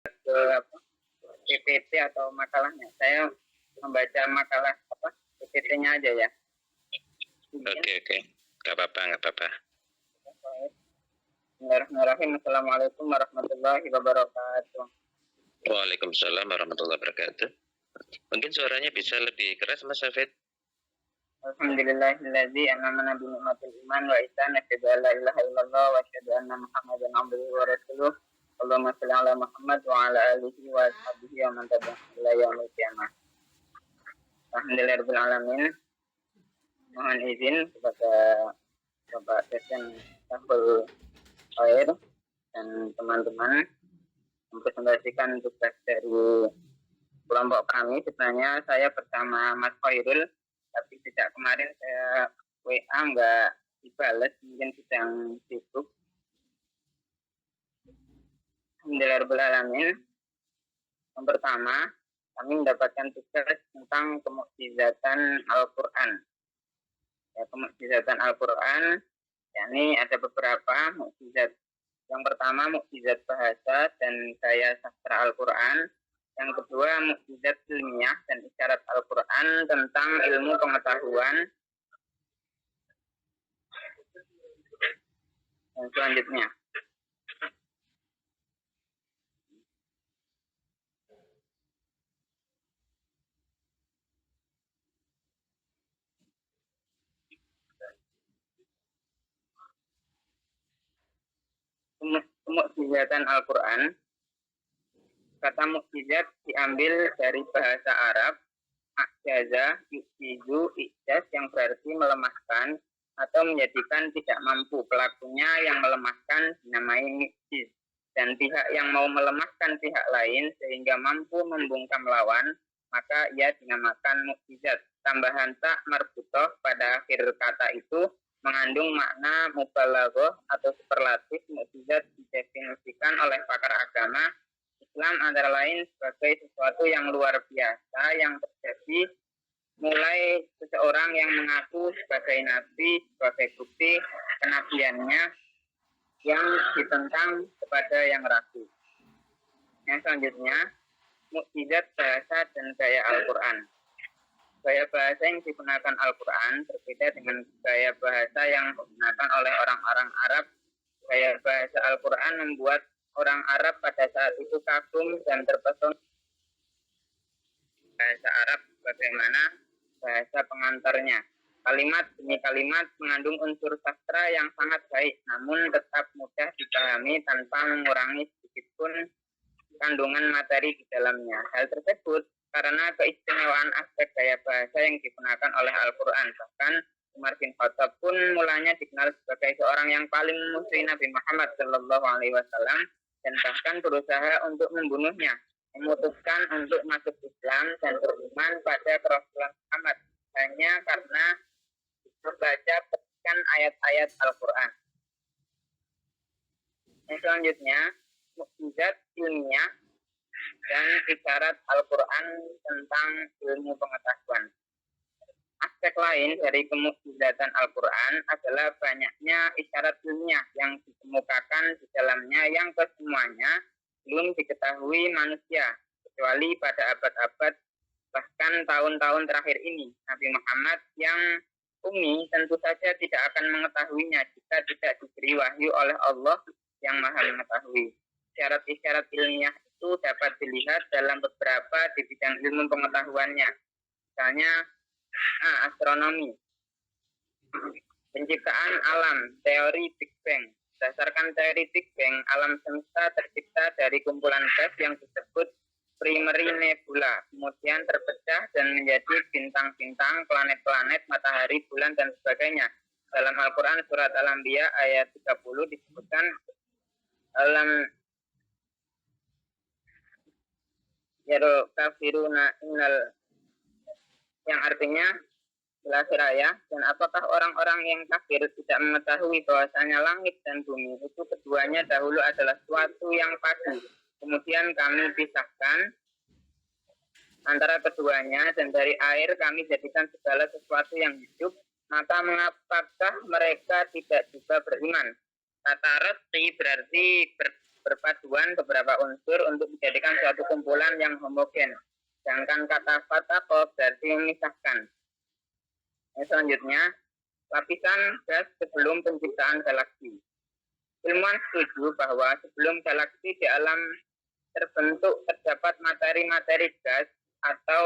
ke apa PPT atau makalahnya. Saya membaca makalah PPT-nya aja ya. Oke. Gak apa-apa. Bismillahirrahmanirrahim. Assalamualaikum warahmatullahi wabarakatuh. Waalaikumsalam warahmatullahi wabarakatuh. Mungkin suaranya bisa lebih keras, Mas Hafid. Alhamdulillahilladzi an'amana bi ni'matil iman wa ihsan asyhadu an la ilaha illallah wa asyhadu anna Muhammadan abduhu wa rasuluh. Allahumma shalli ala Muhammad wa ala alihi wa ashabihi wa man tabi'ahum ila yaumil qiyamah. Alhamdulillahirabbil alamin. Mohon izin kepada Bapak Dosen Sahul Khair dan teman-teman mempresentasikan tugas dari kelompok kami. Sebenarnya saya bersama Mas Khairul, tapi sejak kemarin saya WA nggak dibalas, mungkin sedang sibuk. Alhamdulillahirrahmanirrahim. Yang pertama, kami mendapatkan tugas tentang kemukjizatan Al-Quran. Ya, kemukjizatan Al-Quran, yakni ada beberapa mukjizat. Yang pertama, mukjizat bahasa dan gaya sastra Al-Quran. Yang kedua, mukjizat ilmiah dan isyarat Al-Quran tentang ilmu pengetahuan. Dan selanjutnya, kemukjizatan Al-Quran. Kata mukjizat diambil dari bahasa Arab ajaza, yu'jizu, ijaz, yang berarti melemahkan atau menjadikan tidak mampu. Pelakunya yang melemahkan dinamai mukjiz, dan pihak yang mau melemahkan pihak lain sehingga mampu membungkam lawan, maka ia dinamakan mukjizat. Tambahan tak marbutoh pada akhir kata itu mengandung makna mubalaghah atau superlatif. Mukjizat didefinisikan oleh pakar agama Islam antara lain sebagai sesuatu yang luar biasa yang terjadi mulai seseorang yang mengaku sebagai nabi sebagai bukti kenabiannya yang ditentang kepada yang ragu. Yang selanjutnya, mukjizat bahasa dan gaya Al-Quran. Gaya bahasa yang digunakan Al-Quran berbeda dengan gaya bahasa yang digunakan oleh orang-orang Arab. Gaya bahasa Al-Quran membuat orang Arab pada saat itu kagum dan terpesona. Bahasa Arab bagaimana bahasa pengantarnya. Kalimat demi kalimat mengandung unsur sastra yang sangat baik, namun tetap mudah dipahami tanpa mengurangi sedikitpun kandungan materi di dalamnya. Hal tersebut karena keistimewaan aspek gaya bahasa yang digunakan oleh Al-Quran. Bahkan Umar bin Khattab pun mulanya dikenal sebagai seorang yang paling memusuhi Nabi Muhammad SAW dan bahkan berusaha untuk membunuhnya, memutuskan untuk masuk Islam dan beriman pada Rasulullah Muhammad hanya karena membaca petikan ayat-ayat Al-Quran. Yang selanjutnya, mukjizat ilmiah dan isyarat Al-Quran tentang ilmu pengetahuan. Aspek lain dari kemukjizatan Al-Quran adalah banyaknya isyarat ilmiah yang dikemukakan di dalamnya yang kesemuanya belum diketahui manusia, kecuali pada abad-abad bahkan tahun-tahun terakhir ini. Nabi Muhammad yang ummi tentu saja tidak akan mengetahuinya jika tidak diberi wahyu oleh Allah yang maha mengetahui. Isyarat-isyarat ilmiah itu dapat dilihat dalam beberapa di bidang ilmu pengetahuannya. Misalnya astronomi, penciptaan alam, teori Big Bang. Berdasarkan teori Big Bang, alam semesta tercipta dari kumpulan gas yang disebut primary nebula, kemudian terpecah dan menjadi bintang-bintang, planet-planet, matahari, bulan, dan sebagainya. Dalam Al-Quran surat Al-Anbiya ayat 30 disebutkan alam yarul kafiruna innal, yang artinya jelas raya, dan apakah orang-orang yang kafir tidak mengetahui bahwasanya langit dan bumi itu keduanya dahulu adalah suatu yang padu, kemudian kami pisahkan antara keduanya, dan dari air kami jadikan segala sesuatu yang hidup, maka mengapakah mereka tidak juga beriman? Kata roti berarti berpaduan beberapa unsur untuk dijadikan suatu kumpulan yang homogen. Sedangkan kata fataqo berarti memisahkan. Selanjutnya, lapisan gas sebelum penciptaan galaksi. Ilmuwan setuju bahwa sebelum galaksi di alam terbentuk terdapat materi-materi gas atau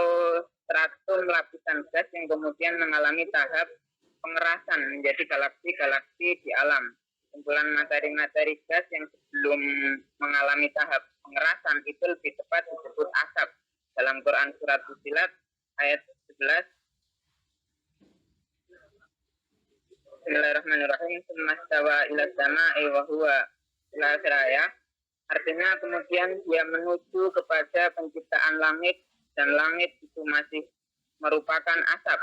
stratum lapisan gas yang kemudian mengalami tahap pengerasan menjadi galaksi-galaksi di alam. Kumpulan materi-materi gas yang sebelum mengalami tahap pengerasan itu lebih tepat disebut asap. Dalam Quran surat Fussilat ayat 11, Bismillahirrahmanirrahim. Semastawa ila sama'i wa huwa ila siraya. Artinya kemudian dia menuju kepada penciptaan langit dan langit itu masih merupakan asap.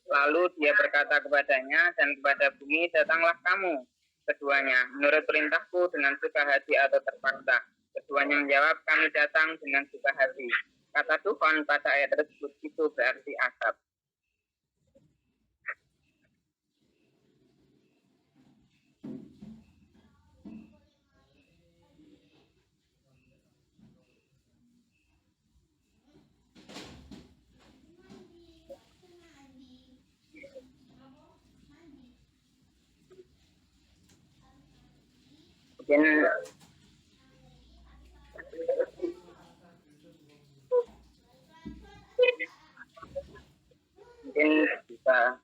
Lalu dia berkata kepadanya dan kepada bumi, datanglah kamu keduanya menurut perintahku dengan suka hati atau terpaksa. Keduanya menjawab, kami datang dengan suka hati. Kata Tuhan pada ayat tersebut itu berarti asap. Mungkin bisa.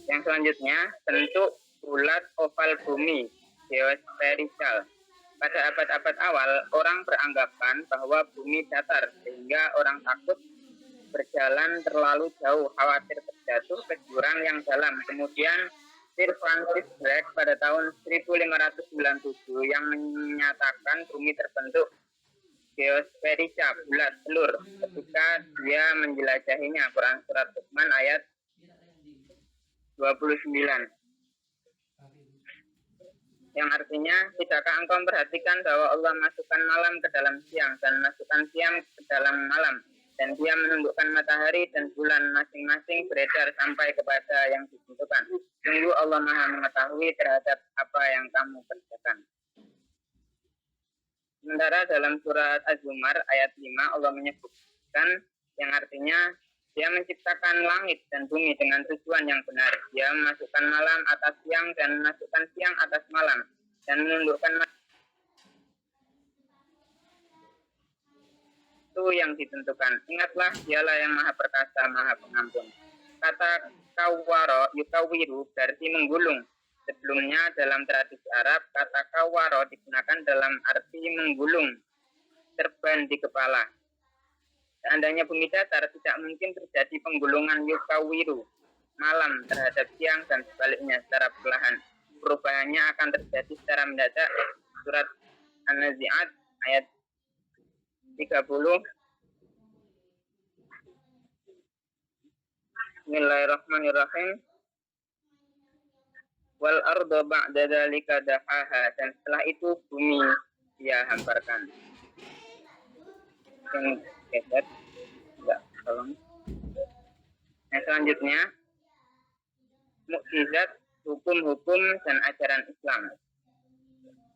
Yang selanjutnya, bentuk bulat oval bumi, geospherical. Pada abad-abad awal, orang beranggapan bahwa bumi datar, sehingga orang takut berjalan terlalu jauh, khawatir terjatuh ke jurang yang dalam. Kemudian Sir Francis Drake pada tahun 1597 yang menyatakan bumi terbentuk geospherica, bulat telur, ketika dia menjelajahinya. Quran surat Luqman ayat 29. Yang artinya, tidakkah engkau memperhatikan bahwa Allah masukkan malam ke dalam siang dan masukkan siang ke dalam malam, dan dia menundukkan matahari dan bulan masing-masing beredar sampai kepada yang ditentukan. Sungguh Allah Maha mengetahui terhadap apa yang kamu kerjakan. Sementara dalam surat Az-Zumar ayat 5 Allah menyebutkan yang artinya dia menciptakan langit dan bumi dengan tujuan yang benar. Dia memasukkan malam atas siang dan memasukkan siang atas malam dan menundukkan itu yang ditentukan. Ingatlah, dialah yang maha perkasa, maha pengampun. Kata kawaro, yukawiru berarti menggulung. Sebelumnya dalam tradisi Arab, kata kawaro digunakan dalam arti menggulung, terbang di kepala. Seandainya bumi datar, tidak mungkin terjadi penggulungan yukawiru, malam terhadap siang dan sebaliknya secara perlahan. Perubahannya akan terjadi secara mendadak. Surat An-Nazi'at ayat 30. Bismillahirrahmanirrahim. Wal arda ba'da dzalika dahaha, dan setelah itu bumi dia hamparkan. Enggak, tolong. Yang selanjutnya, mukjizat, hukum-hukum dan ajaran Islam.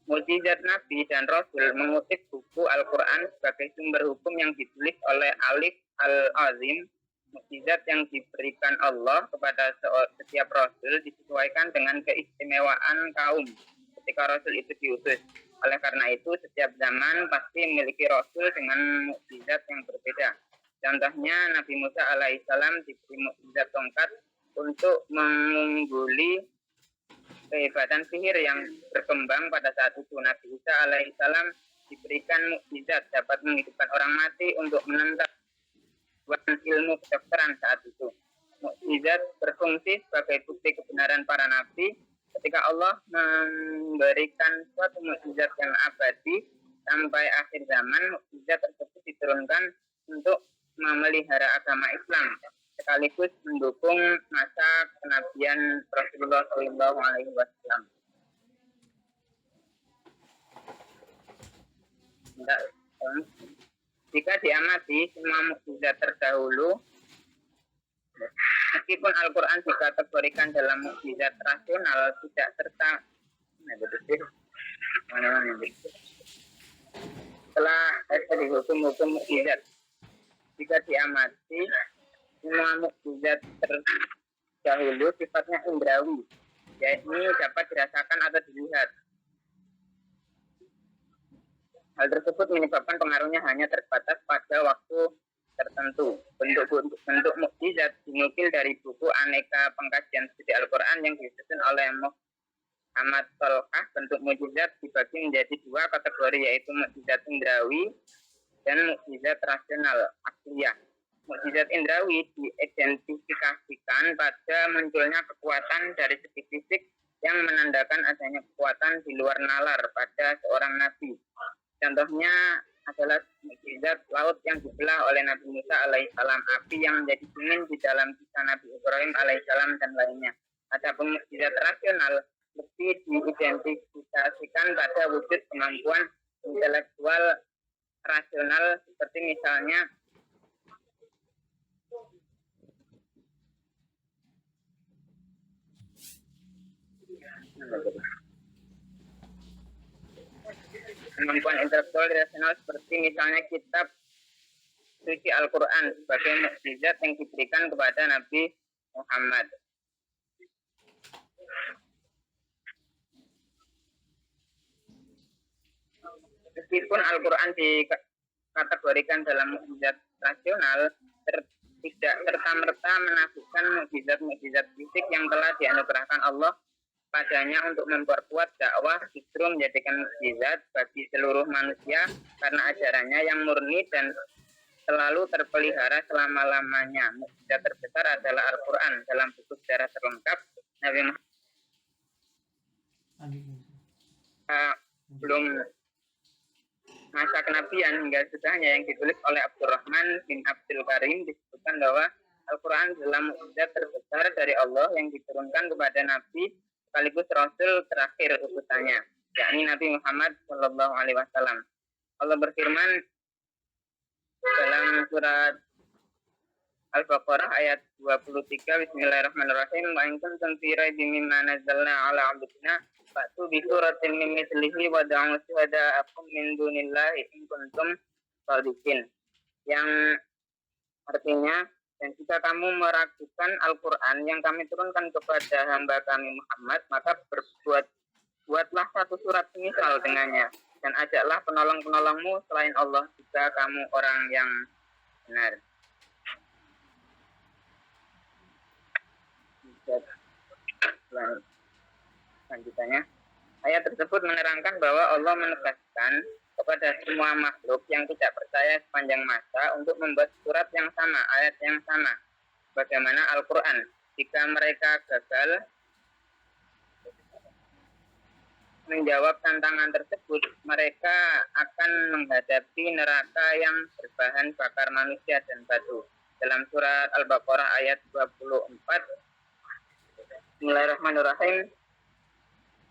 Mukjizat Nabi dan Rasul mengutip buku Al-Quran sebagai sumber hukum yang ditulis oleh Alif Al-Azim. Mukjizat yang diberikan Allah kepada setiap Rasul disesuaikan dengan keistimewaan kaum ketika Rasul itu diutus. Oleh karena itu, setiap zaman pasti memiliki Rasul dengan mukjizat yang berbeda. Contohnya, Nabi Musa alaihissalam diberi mukjizat tongkat untuk mengungguli kehebatan sihir yang berkembang pada saat itu. Nabi Isa alaihissalam diberikan mukjizat dapat menghidupkan orang mati untuk menentang ilmu kedokteran saat itu. Mukjizat berfungsi sebagai bukti kebenaran para nabi. Ketika Allah memberikan suatu mukjizat yang abadi sampai akhir zaman, mukjizat tersebut diturunkan untuk memelihara agama Islam, sekaligus mendukung masa kenabian Rasulullah SAW. Jika diamati semua mukjizat terdahulu, meski Meskipun Al-Quran dikategorikan dalam mukjizat rasional, tidak serta setelah dari hukum-hukum mukjizat, jika diamati semua mukjizat terdahulu sifatnya indrawi, yakni dapat dirasakan atau dilihat. Hal tersebut menyebabkan pengaruhnya hanya terbatas pada waktu tertentu. Bentuk mukjizat dinukil dari buku Aneka Pengkajian Studi Al-Quran yang disusun oleh Muhammad Tolkah. Bentuk mukjizat dibagi menjadi dua kategori, yaitu mukjizat indrawi dan mukjizat rasional akliyah. Mukjizat indrawi diidentifikasikan pada munculnya kekuatan dari segi fisik yang menandakan adanya kekuatan di luar nalar pada seorang nabi. Contohnya adalah mukjizat laut yang dibelah oleh Nabi Musa alaihissalam, api yang menjadi dingin di dalam kisah Nabi Ibrahim alaihissalam, dan lainnya. Adapun mukjizat rasional lebih diidentifikasikan pada wujud kemampuan intelektual rasional, seperti misalnya kemampuan intelektual rasional, seperti misalnya kitab suci Al-Quran sebagai mukjizat yang diberikan kepada Nabi Muhammad. Meskipun Al-Quran dikategorikan dalam mukjizat rasional, tidak serta-merta menafikan mukjizat-mukjizat fisik yang telah dianugerahkan Allah padanya untuk memperkuat dakwah, justru menjadikan mukjizat bagi seluruh manusia karena ajarannya yang murni dan selalu terpelihara selama-lamanya. Mukjizat terbesar adalah Al-Quran. Dalam buku sejarah terlengkap Nabi Muhammad belum masa kenabian hingga sesudahnya yang ditulis oleh Abdurrahman bin Abdul Karim disebutkan bahwa Al-Quran adalah mukjizat terbesar dari Allah yang diturunkan kepada Nabi sekaligus Rasul terakhir utusannya, yakni Nabi Muhammad Shallallahu Alaihi Wasallam. Allah berfirman dalam surat Al-Baqarah ayat 23, Bismillahirrahmanirrahim, wa in kuntum fi raibin mimma nazzalna ala 'abdina fa'tu bi suratin min mithlihi wa da'u syuhada'akum min dunillahi in kuntum shadiqin. Yang artinya, dan jika kamu meragukan Al-Quran yang kami turunkan kepada hamba kami Muhammad, maka buatlah satu surat semisal dengannya, dan ajaklah penolong-penolongmu selain Allah jika kamu orang yang benar. Selanjutnya, ayat tersebut menerangkan bahwa Allah menegaskan kepada semua makhluk yang tidak percaya sepanjang masa untuk membuat surat yang sama, ayat yang sama, bagaimana Al-Quran. Jika mereka gagal menjawab tantangan tersebut, mereka akan menghadapi neraka yang berbahan bakar manusia dan batu. Dalam surat Al-Baqarah ayat 24, Bismillahirrahmanirrahim,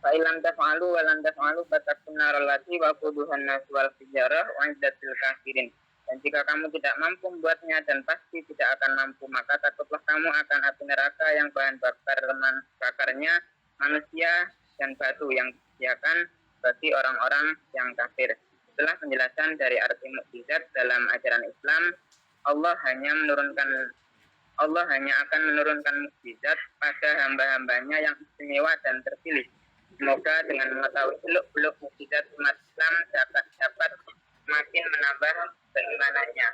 fa'ilam taf'alu wa lam taf'alu fatakun naral lati wa quduhan nas wal hijarah wa iddatil kafirin. Dan jika kamu tidak mampu membuatnya dan pasti tidak akan mampu, maka takutlah kamu akan api neraka yang bahan bakarnya manusia dan batu yang disediakan bagi orang-orang yang kafir. Setelah penjelasan dari arti mukjizat dalam ajaran Islam, Allah hanya akan menurunkan mukjizat pada hamba-hambanya yang istimewa dan terpilih. Semoga dengan mengetahui seluk-beluk mukjizat umat Islam dapat semakin menambah keimanannya.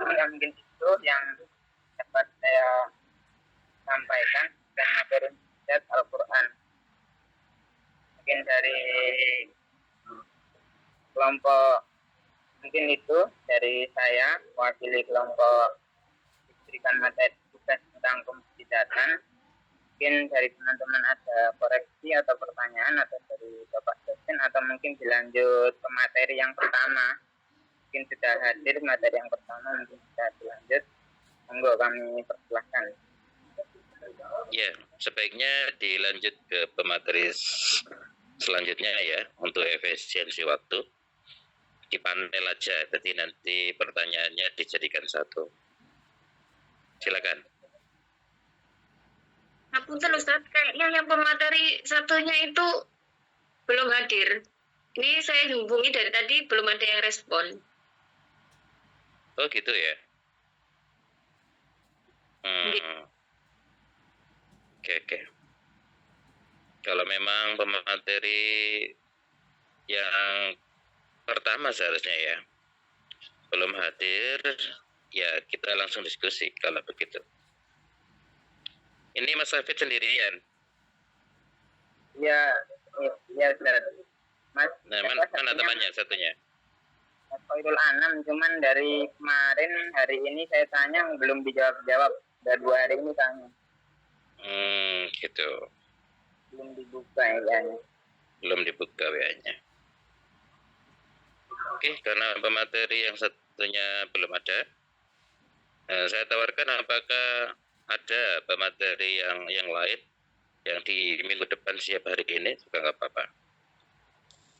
Mungkin itu yang dapat saya sampaikan dan materi mukjizat Al-Quran. Mungkin dari kelompok, mungkin itu dari saya mewakili kelompok diberikan materi tugas tentang kemukjizatan. Mungkin dari teman-teman ada koreksi atau pertanyaan, atau dari Bapak dosen, atau mungkin dilanjut ke materi yang pertama. Mungkin sudah hadir materi yang pertama, mungkin bisa dilanjut. Monggo kami persilahkan. Ya, sebaiknya dilanjut ke pemateri selanjutnya ya, untuk efisiensi waktu. dipanel aja, jadi nanti pertanyaannya dijadikan satu. Silakan. Ngapunten Ustadz, kayaknya yang pemateri satunya itu belum hadir. Ini saya hubungi dari tadi belum ada yang respon. Oh gitu ya. Oke. Kalau memang pemateri yang pertama seharusnya ya belum hadir, ya kita langsung diskusi kalau begitu. Ini Mas Hafid sendirian. Ya, Ustaz. Mas, Nah, mana temannya satunya? Mas Khairul Anam, cuman dari kemarin hari ini saya tanya belum dijawab-jawab. Udah 2 hari ini tanya. Gitu. Belum dibuka ya. Belum dibuka WA-nya. Oke, karena pemateri yang satunya belum ada, saya tawarkan apakah ada pemateri yang lain yang di minggu depan siap hari ini juga nggak apa-apa.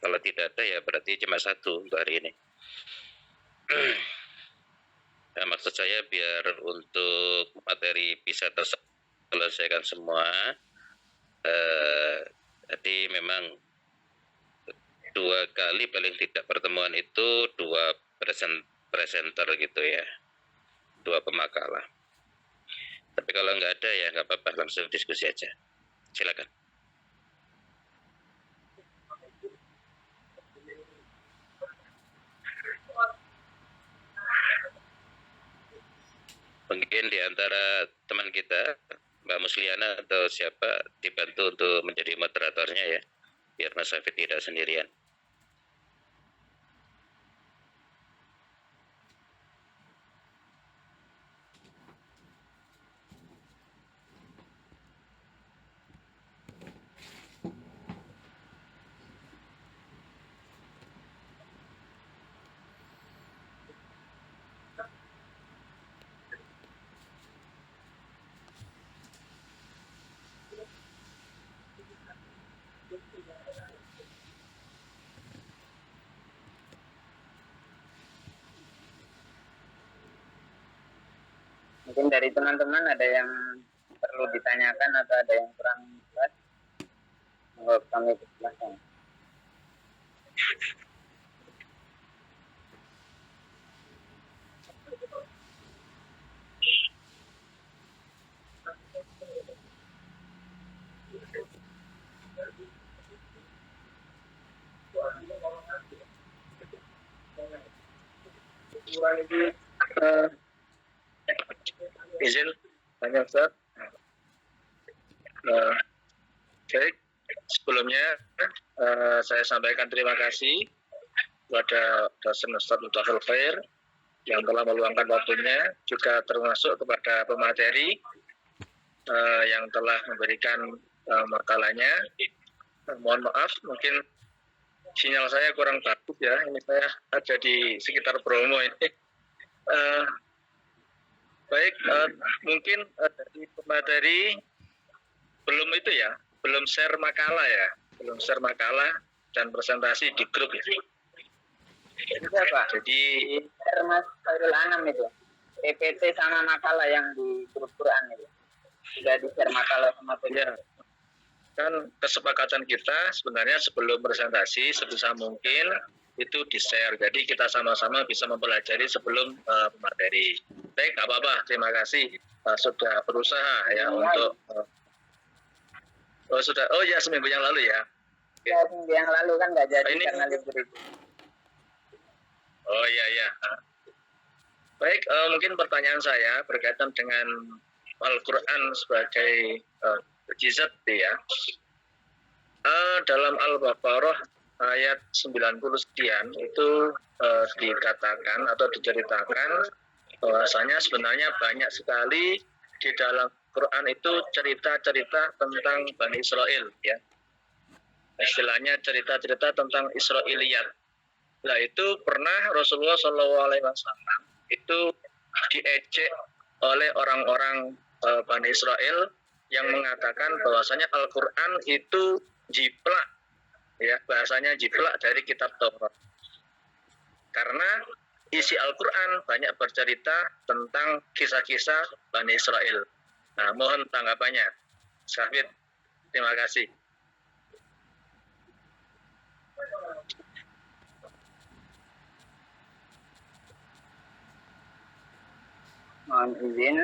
Kalau tidak ada ya berarti cuma satu untuk hari ini. Nah, maksud saya biar untuk materi bisa terselesaikan semua, jadi memang 2 kali paling tidak pertemuan itu 2 presenter gitu ya, 2 pemakalah. Tapi kalau nggak ada ya nggak apa-apa, langsung diskusi aja. Silakan. Mungkin di antara teman kita, Mbak Musliana atau siapa, dibantu untuk menjadi moderatornya ya, biar Mas Hafid tidak sendirian. Mungkin dari teman-teman ada yang perlu ditanyakan atau ada yang kurang jelas. Monggo kami persilahkan. Izin tanya Ustaz. Baik, sebelumnya saya sampaikan terima kasih kepada dosen Ustaz Mutahul Khair yang telah meluangkan waktunya, juga termasuk kepada pemateri yang telah memberikan makalahnya. Mohon maaf, mungkin sinyal saya kurang bagus ya. Ini saya ada di sekitar Bromo ini. Baik, mungkin dari pemateri belum share makalah ya, belum share makalah dan presentasi di grup ya. Bisa Pak, Jadi Mas Khairul Anam itu, PPT sama makalah yang di grup Quran itu, sudah di-share makalah sama ya, kan kesepakatan kita sebenarnya sebelum presentasi sebisa mungkin itu di-share. Jadi kita sama-sama bisa mempelajari sebelum materi. Baik, nggak apa-apa. Terima kasih sudah berusaha ya untuk. Oh ya, seminggu yang lalu ya. Ya, seminggu yang lalu kan nggak jadi ini karena libur itu. Oh iya. Baik, mungkin pertanyaan saya berkaitan dengan Al-Quran sebagai mukjizat ya. Dalam Al-Baqarah ayat 90 sekian itu dikatakan atau diceritakan bahwasanya sebenarnya banyak sekali di dalam Quran itu cerita-cerita tentang Bani Israel ya. Istilahnya cerita-cerita tentang Israiliyat. Nah itu pernah Rasulullah SAW itu diejek oleh orang-orang Bani Israel yang mengatakan bahwasanya Al-Quran itu jiplak ya, bahasanya jiplak dari kitab Taurat. Karena isi Al-Quran banyak bercerita tentang kisah-kisah Bani Israel. Nah, mohon tanggapannya. Syahid, terima kasih. Mohon izin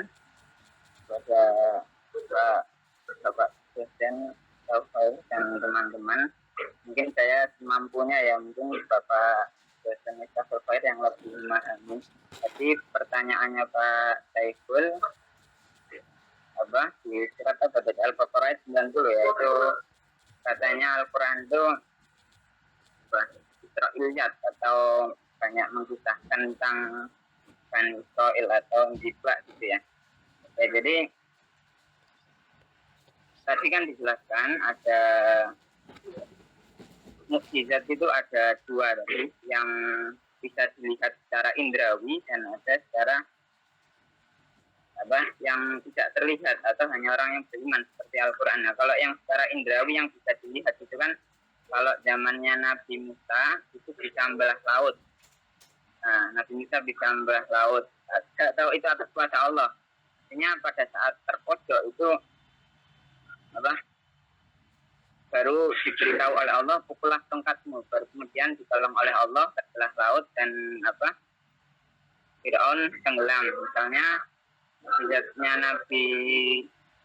kepada Bapak dosen Taufair dan teman-teman. Mungkin saya semampunya ya, mungkin Bapak dosen Taufair yang lebih memahami. Jadi pertanyaannya Pak Saiful di surat Al-Baqarah 90 ya, itu katanya Al-Quran itu Israiliyat atau banyak mengisahkan tentang Bani Israil atau jiplak gitu ya. Jadi tadi kan dijelaskan ada mukjizat itu ada dua tadi, yang bisa dilihat secara indrawi dan ada secara yang tidak terlihat atau hanya orang yang beriman seperti Al-Quran. Nah, kalau yang secara indrawi yang bisa dilihat itu kan kalau zamannya Nabi Musa itu bisa membelah laut. Nah, Nabi Musa bisa membelah laut. Tidak tahu itu atas kuasa Allah. Artinya pada saat terpojok itu baru diberitahu oleh Allah, pukullah tongkatmu. Baru kemudian ditolong oleh Allah terbelah laut dan Fir'aun tenggelam. Misalnya mukjizatnya Nabi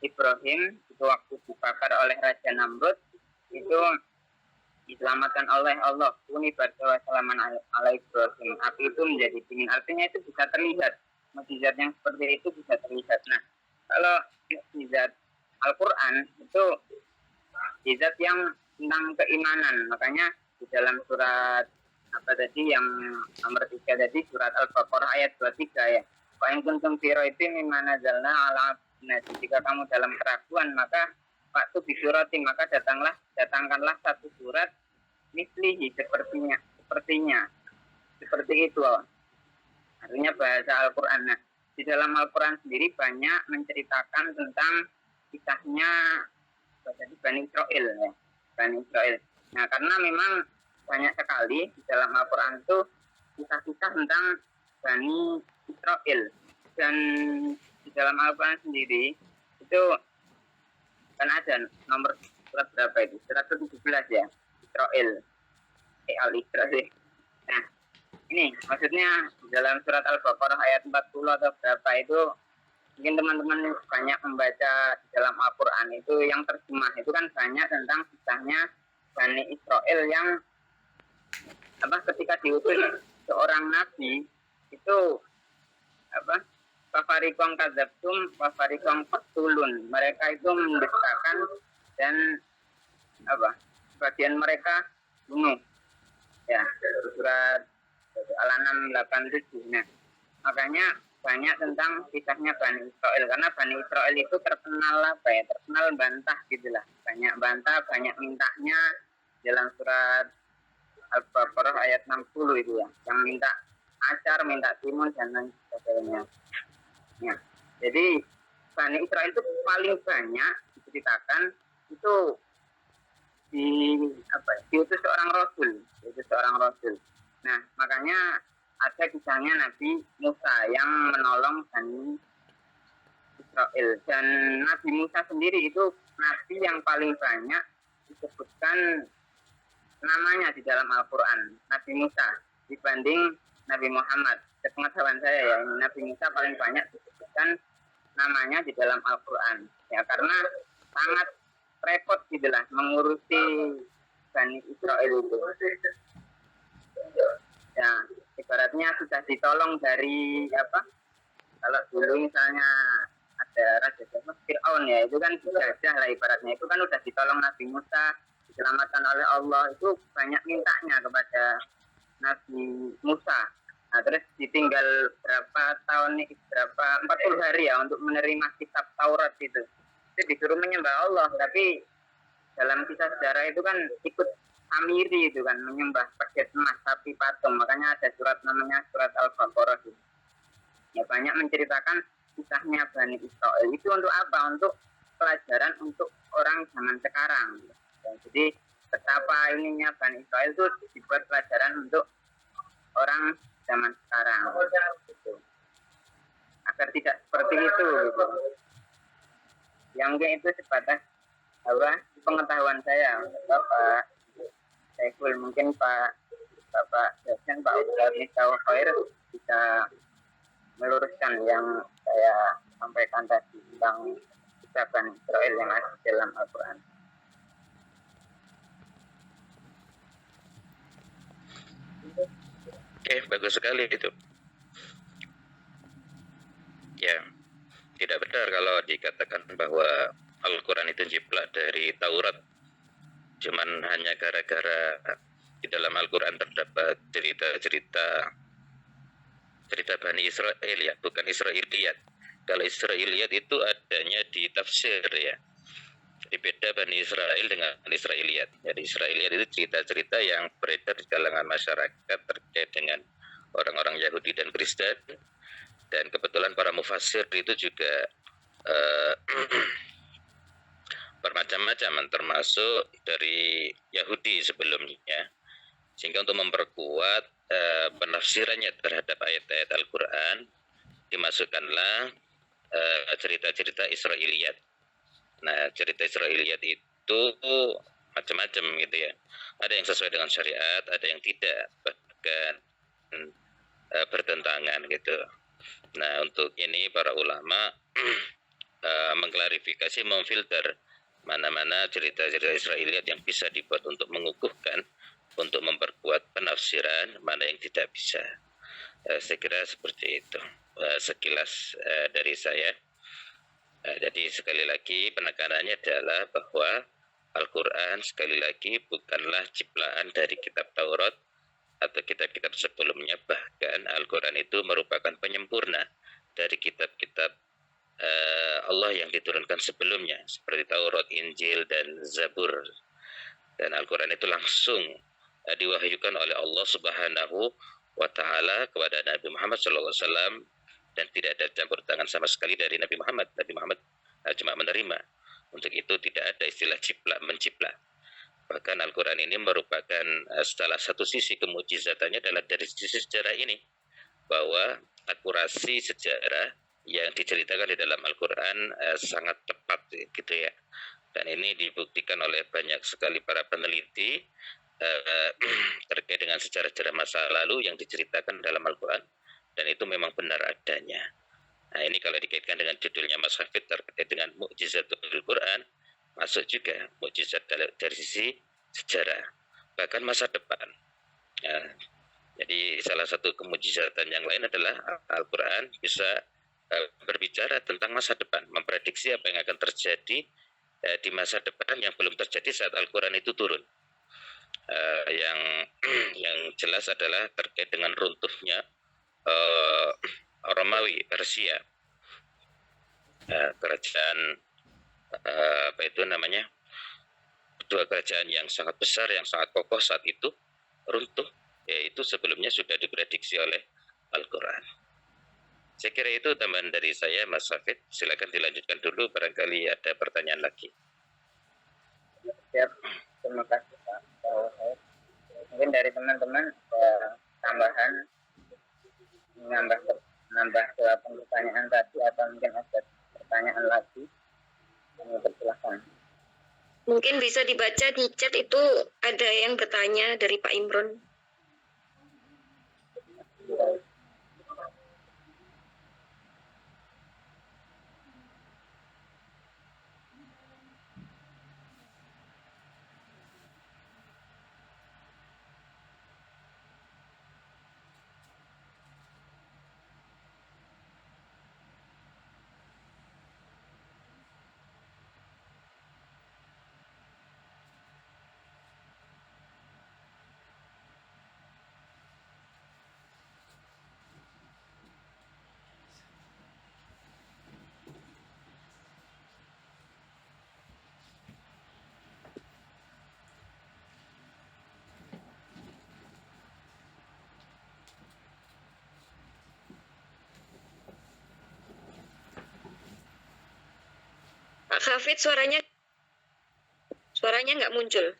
Ibrahim itu waktu dibakar oleh Raja Namrud itu diselamatkan oleh Allah. Unibat wa salaman ala Ibrahim. Api itu menjadi dingin. Artinya itu bisa terlihat. Mukjizat yang seperti itu bisa terlihat. Nah, kalau mukjizat Al-Quran itu mukjizat yang tentang keimanan. Makanya di dalam surat yang nomor 3 tadi, surat Al-Baqarah ayat 23 ya. Wa in kuntum fi raibin mimma nazzalna ala abdina. Jika kamu dalam keraguan, maka waktu di suratin, maka datangkanlah satu surat mislihi, seperti itu. Artinya bahasa Al-Quran. Nah, di dalam Al-Quran sendiri banyak menceritakan tentang kisahnya Bani Israil ya. Bani Israil. Nah, karena memang banyak sekali di dalam Al-Quran itu kisah-kisah tentang Bani Israil. Dan di dalam Al-Quran sendiri itu kan ada nomor surat berapa itu? Surat 17 ya, Israel. Al-Isra sih. Nah, ini maksudnya di dalam surat Al-Baqarah ayat 40 atau berapa itu, mungkin teman-teman banyak membaca di dalam Al-Quran itu yang terjemah itu kan banyak tentang kisahnya Bani Israil yang ketika diutus seorang nabi itu Fafarikong kadzabtum fafarikong faktulun. Mereka itu mendustakan dan sebagian mereka bunuh. Ya, surat Al-An'am 87. Nah, makanya banyak tentang kisahnya Bani Israil, karena Bani Israil itu terkenal terkenal bantah gitulah. Banyak bantah, banyak mintanya dalam surat Al-Baqarah ayat 60 itu ya, yang minta acar, minta timun dan lain sebagainya. Ya, jadi Bani Israil itu paling banyak diceritakan itu diutus seorang rasul. Nah, makanya ada kisahnya Nabi Musa yang menolong Bani Israil, dan Nabi Musa sendiri itu nabi yang paling banyak disebutkan namanya di dalam Al-Quran, Nabi Musa, dibanding Nabi Muhammad. Sepengetahuan saya ya, Nabi Musa paling banyak disebutkan namanya di dalam Al-Quran. Ya, karena sangat repot gitulah mengurusi Bani Israil itu. Ya, ibaratnya sudah ditolong dari kalau dulu misalnya ada Raja Fir'aun ya, itu kan dijajah lah ibaratnya, itu kan udah ditolong Nabi Musa, diselamatkan oleh Allah, itu banyak mintanya kepada Nabi Musa. Nah, terus ditinggal berapa 40 hari ya untuk menerima kitab Taurat itu disuruh menyembah Allah, tapi dalam kisah sejarah itu kan ikut Amiri itu kan menyembah pedet emas, sapi patung. Makanya ada surat namanya surat Al-Baqarah itu. Ya, banyak menceritakan kisahnya Bani Israil. Itu untuk apa? Untuk pelajaran untuk orang zaman sekarang. Ya, jadi betapa ininya Bani Israil itu dibuat pelajaran untuk orang zaman sekarang gitu. Agar tidak seperti itu gitu. Yang mungkin itu sebatas pengetahuan saya, Bapak Saiful, mungkin Bapak dosen Pak Ustadz Miftahul Khair bisa meluruskan yang saya sampaikan tadi tentang ucapan Israel yang ada dalam Al-Quran. Oke, bagus sekali itu. Ya, tidak benar kalau dikatakan bahwa Al-Quran itu jiplak dari Taurat. Cuman hanya gara-gara di dalam Al-Quran terdapat cerita Bani Israel ya, bukan Israiliyat. Kalau Israiliyat itu adanya di tafsir ya. Jadi beda Bani Israel dengan Israiliyat. Jadi Israiliyat itu cerita-cerita yang beredar di kalangan masyarakat terkait dengan orang-orang Yahudi dan Kristen. Dan kebetulan para mufassir itu juga bermacam-macam, termasuk dari Yahudi sebelumnya. Sehingga untuk memperkuat penafsirannya terhadap ayat-ayat Al-Quran, dimasukkanlah cerita-cerita Israiliyat. Nah, cerita Israiliyat itu macam-macam gitu ya. Ada yang sesuai dengan syariat, ada yang tidak, bahkan bertentangan gitu. Nah, untuk ini para ulama mengklarifikasi, memfilter mana-mana cerita-cerita Israiliyat yang bisa dibuat untuk mengukuhkan, untuk memperkuat penafsiran, mana yang tidak bisa. Saya kira seperti itu sekilas dari saya. Jadi sekali lagi penekanannya adalah bahwa Al-Quran sekali lagi bukanlah ciptaan dari kitab Taurat atau kitab-kitab sebelumnya. Bahkan Al-Quran itu merupakan penyempurna dari kitab-kitab Allah yang diturunkan sebelumnya, seperti Taurat, Injil, dan Zabur. Dan Al-Quran itu langsung diwahyukan oleh Allah Subhanahu wa Ta'ala kepada Nabi Muhammad SAW, dan tidak ada campur tangan sama sekali dari Nabi Muhammad. Nabi Muhammad cuma menerima. Untuk itu tidak ada istilah ciplak menciplak. Bahkan Al-Quran ini merupakan salah satu sisi kemujizatannya adalah dari sisi sejarah ini, bahwa akurasi sejarah yang diceritakan di dalam Al-Quran sangat tepat gitu ya. Dan ini dibuktikan oleh banyak sekali para peneliti terkait dengan sejarah-sejarah masa lalu yang diceritakan dalam Al-Quran, dan itu memang benar adanya. Nah, ini kalau dikaitkan dengan judulnya Mas Hafid terkait dengan Mu'jizatul Quran, masuk juga mukjizat dari sisi sejarah, bahkan masa depan. Jadi salah satu kemujizatan yang lain adalah Al-Quran bisa berbicara tentang masa depan, memprediksi apa yang akan terjadi di masa depan yang belum terjadi saat Al-Quran itu turun. Yang jelas adalah terkait dengan runtuhnya Romawi, Persia, kerajaan apa itu namanya, dua kerajaan yang sangat besar, yang sangat kokoh saat itu runtuh, yaitu sebelumnya sudah diprediksi oleh Al-Quran. Saya kira itu tambahan dari saya, Mas Hafid. Silakan dilanjutkan dulu, barangkali ada pertanyaan lagi. Siap, terima kasih Pak. Mungkin dari teman-teman ada tambahan, menambah ke pertanyaan tadi, atau mungkin ada pertanyaan lagi, silakan. Mungkin bisa dibaca di chat, itu ada yang bertanya dari Pak Imron. Pak Hafid, suaranya nggak muncul.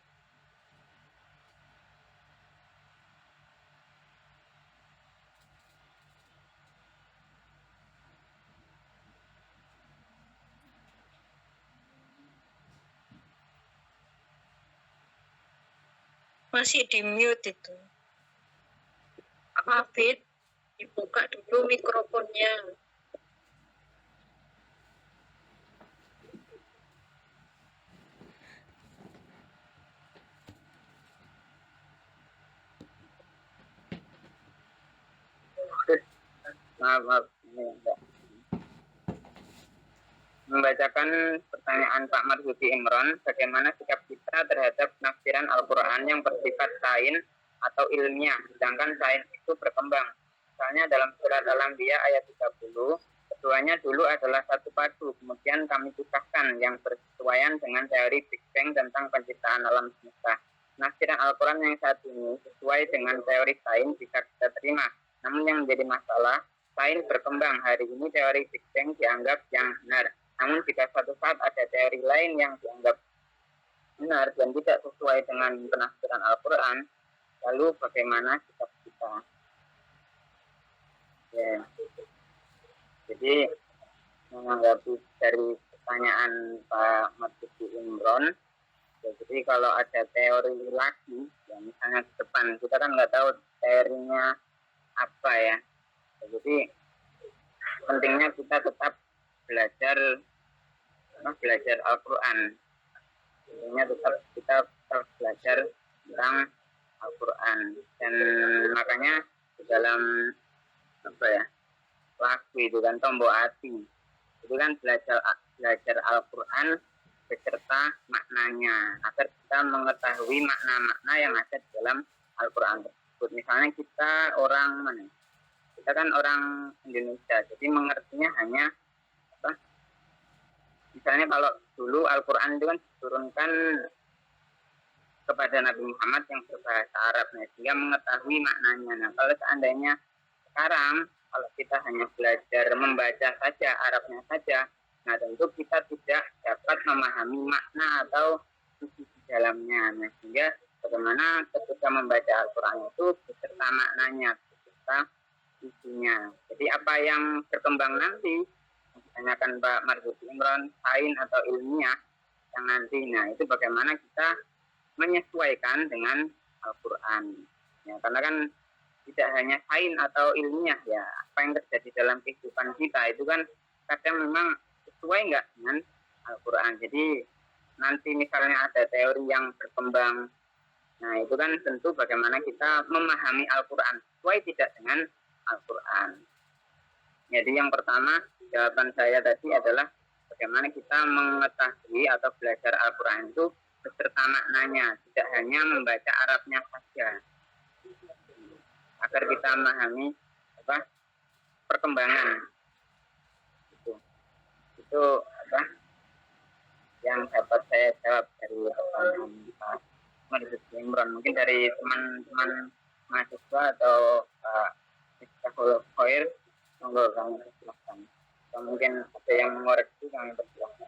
Masih di mute itu. Afid, dibuka dulu mikrofonnya. Maaf, ini enggak. Membacakan pertanyaan Pak Marzuki Imron, bagaimana sikap kita terhadap penafsiran Al-Quran yang bersifat sains atau ilmiah, sedangkan sains itu berkembang. Misalnya dalam surat Al-Anbiya ayat 30, keduanya dulu adalah satu padu, kemudian kami pisahkan yang bersesuaian dengan teori Big Bang tentang penciptaan alam semesta. Penafsiran Al-Quran yang saat ini sesuai dengan teori sains bisa kita terima, namun yang menjadi masalah, sains berkembang. Hari ini teori Big Bang dianggap yang benar. Namun jika suatu saat ada teori lain yang dianggap benar dan tidak sesuai dengan penafsiran Al-Quran, lalu bagaimana sikap kita? Ya. Jadi menanggapi dari pertanyaan Pak Marzuki Imron, ya, jadi kalau ada teori lagi, ya misalnya ke depan, kita kan nggak tahu teorinya apa ya. Jadi pentingnya kita tetap belajar Al-Quran. Intinya tetap kita belajar tentang Al-Quran, dan makanya di dalam lagu itu kan Tombo Ati itu kan belajar Al-Quran beserta maknanya agar kita mengetahui makna-makna yang ada di dalam Al-Quran tersebut. Misalnya kita kan orang Indonesia, jadi mengertinya hanya misalnya kalau dulu Al-Quran itu kan diturunkan kepada Nabi Muhammad yang berbahasa Arab, sehingga mengetahui maknanya. Nah, kalau seandainya sekarang kalau kita hanya belajar membaca saja Arabnya saja, nah tentu kita tidak dapat memahami makna atau isi di dalamnya. Nah, sehingga bagaimana ketika membaca Al-Quran itu beserta maknanya, beserta isinya. Jadi apa yang berkembang nanti, ditanyakan Pak Marzuki Imron, sains atau ilmiah yang nanti, nah itu bagaimana kita menyesuaikan dengan Al-Quran. Ya, karena kan tidak hanya sains atau ilmiah, ya apa yang terjadi dalam kehidupan kita itu kan kadang memang sesuai nggak dengan Al-Quran. Jadi nanti misalnya ada teori yang berkembang, nah itu kan tentu bagaimana kita memahami Al-Quran sesuai tidak dengan Al-Quran. Jadi yang pertama jawaban saya tadi adalah bagaimana kita mengetahui atau belajar Al-Quran itu beserta maknanya, tidak hanya membaca Arabnya saja, agar kita memahami perkembangan. Itu yang dapat saya jawab dari pertanyaan Pak Marzuki Imron. Mungkin dari teman-teman mahasiswa atau Pak Miftahul Khair, monggo kami persilahkan. Atau mungkin ada yang mengoreksi, kami persilahkan.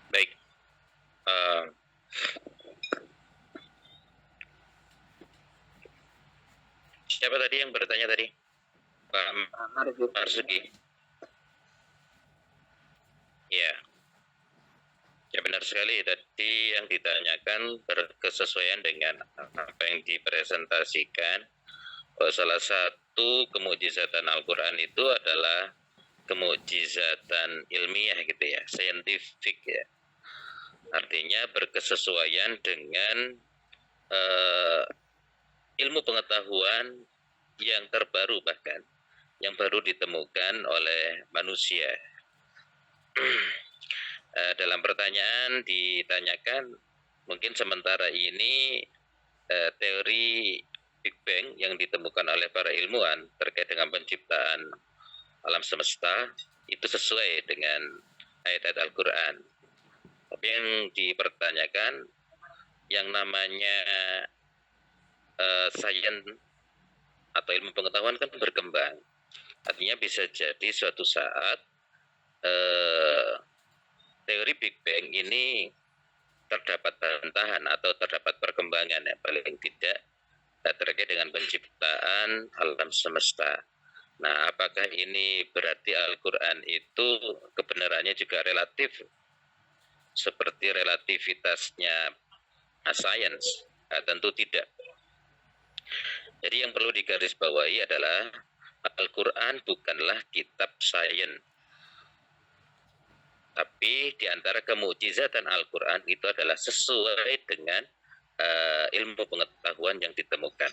Baik. Siapa tadi yang bertanya tadi? Pak Marzuki. Ya. Ya benar sekali, tadi yang ditanyakan berkesesuaian dengan apa yang dipresentasikan. Salah satu kemukjizatan Al-Quran itu adalah kemukjizatan ilmiah gitu ya, saintifik ya. Artinya berkesesuaian dengan ilmu pengetahuan yang terbaru, bahkan yang baru ditemukan oleh manusia. Dalam pertanyaan ditanyakan, mungkin sementara ini teori Big Bang yang ditemukan oleh para ilmuwan terkait dengan penciptaan alam semesta itu sesuai dengan ayat-ayat Al-Quran. Tapi yang dipertanyakan, yang namanya sains atau ilmu pengetahuan kan berkembang. Artinya bisa jadi suatu saat teori Big Bang ini terdapat bantahan atau terdapat perkembangan yang paling tidak terkait dengan penciptaan alam semesta. Nah, apakah ini berarti Al-Quran itu kebenarannya juga relatif seperti relativitasnya sains? Tentu tidak. Jadi yang perlu digarisbawahi adalah Al-Quran bukanlah kitab sains. Tapi di antara kemukjizatan Al-Quran itu adalah sesuai dengan ilmu pengetahuan yang ditemukan.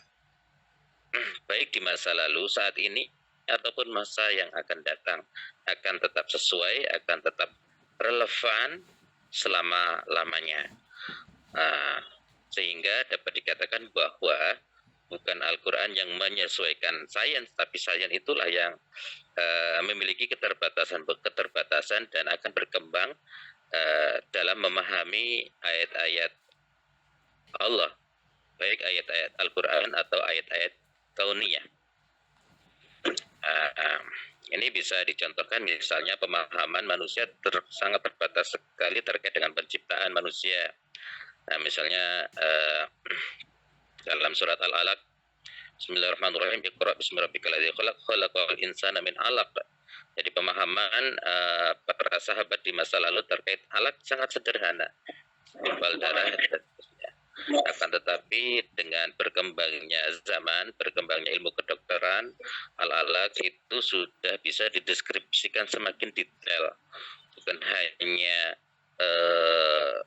Baik di masa lalu, saat ini, ataupun masa yang akan datang, akan tetap sesuai, akan tetap relevan selama-lamanya. Sehingga dapat dikatakan bahwa bukan Al-Quran yang menyesuaikan sains, tapi sains itulah yang memiliki keterbatasan dan akan berkembang dalam memahami ayat-ayat Allah, baik ayat-ayat Al-Quran atau ayat-ayat kauniyah. Ini bisa dicontohkan misalnya pemahaman manusia sangat terbatas sekali terkait dengan penciptaan manusia. Nah, misalnya dalam surat Al-Alaq, Bismillahirrahmanirrahim, Iqra bismi rabbikal ladzi khalaq, khalaqal insana min 'alaq. Jadi pemahaman para sahabat di masa lalu terkait alaq sangat sederhana, gumpal darah dan seterusnya. Akan tetapi dengan berkembangnya zaman, berkembangnya ilmu kedokteran, al-alaq itu sudah bisa dideskripsikan semakin detail, bukan hanya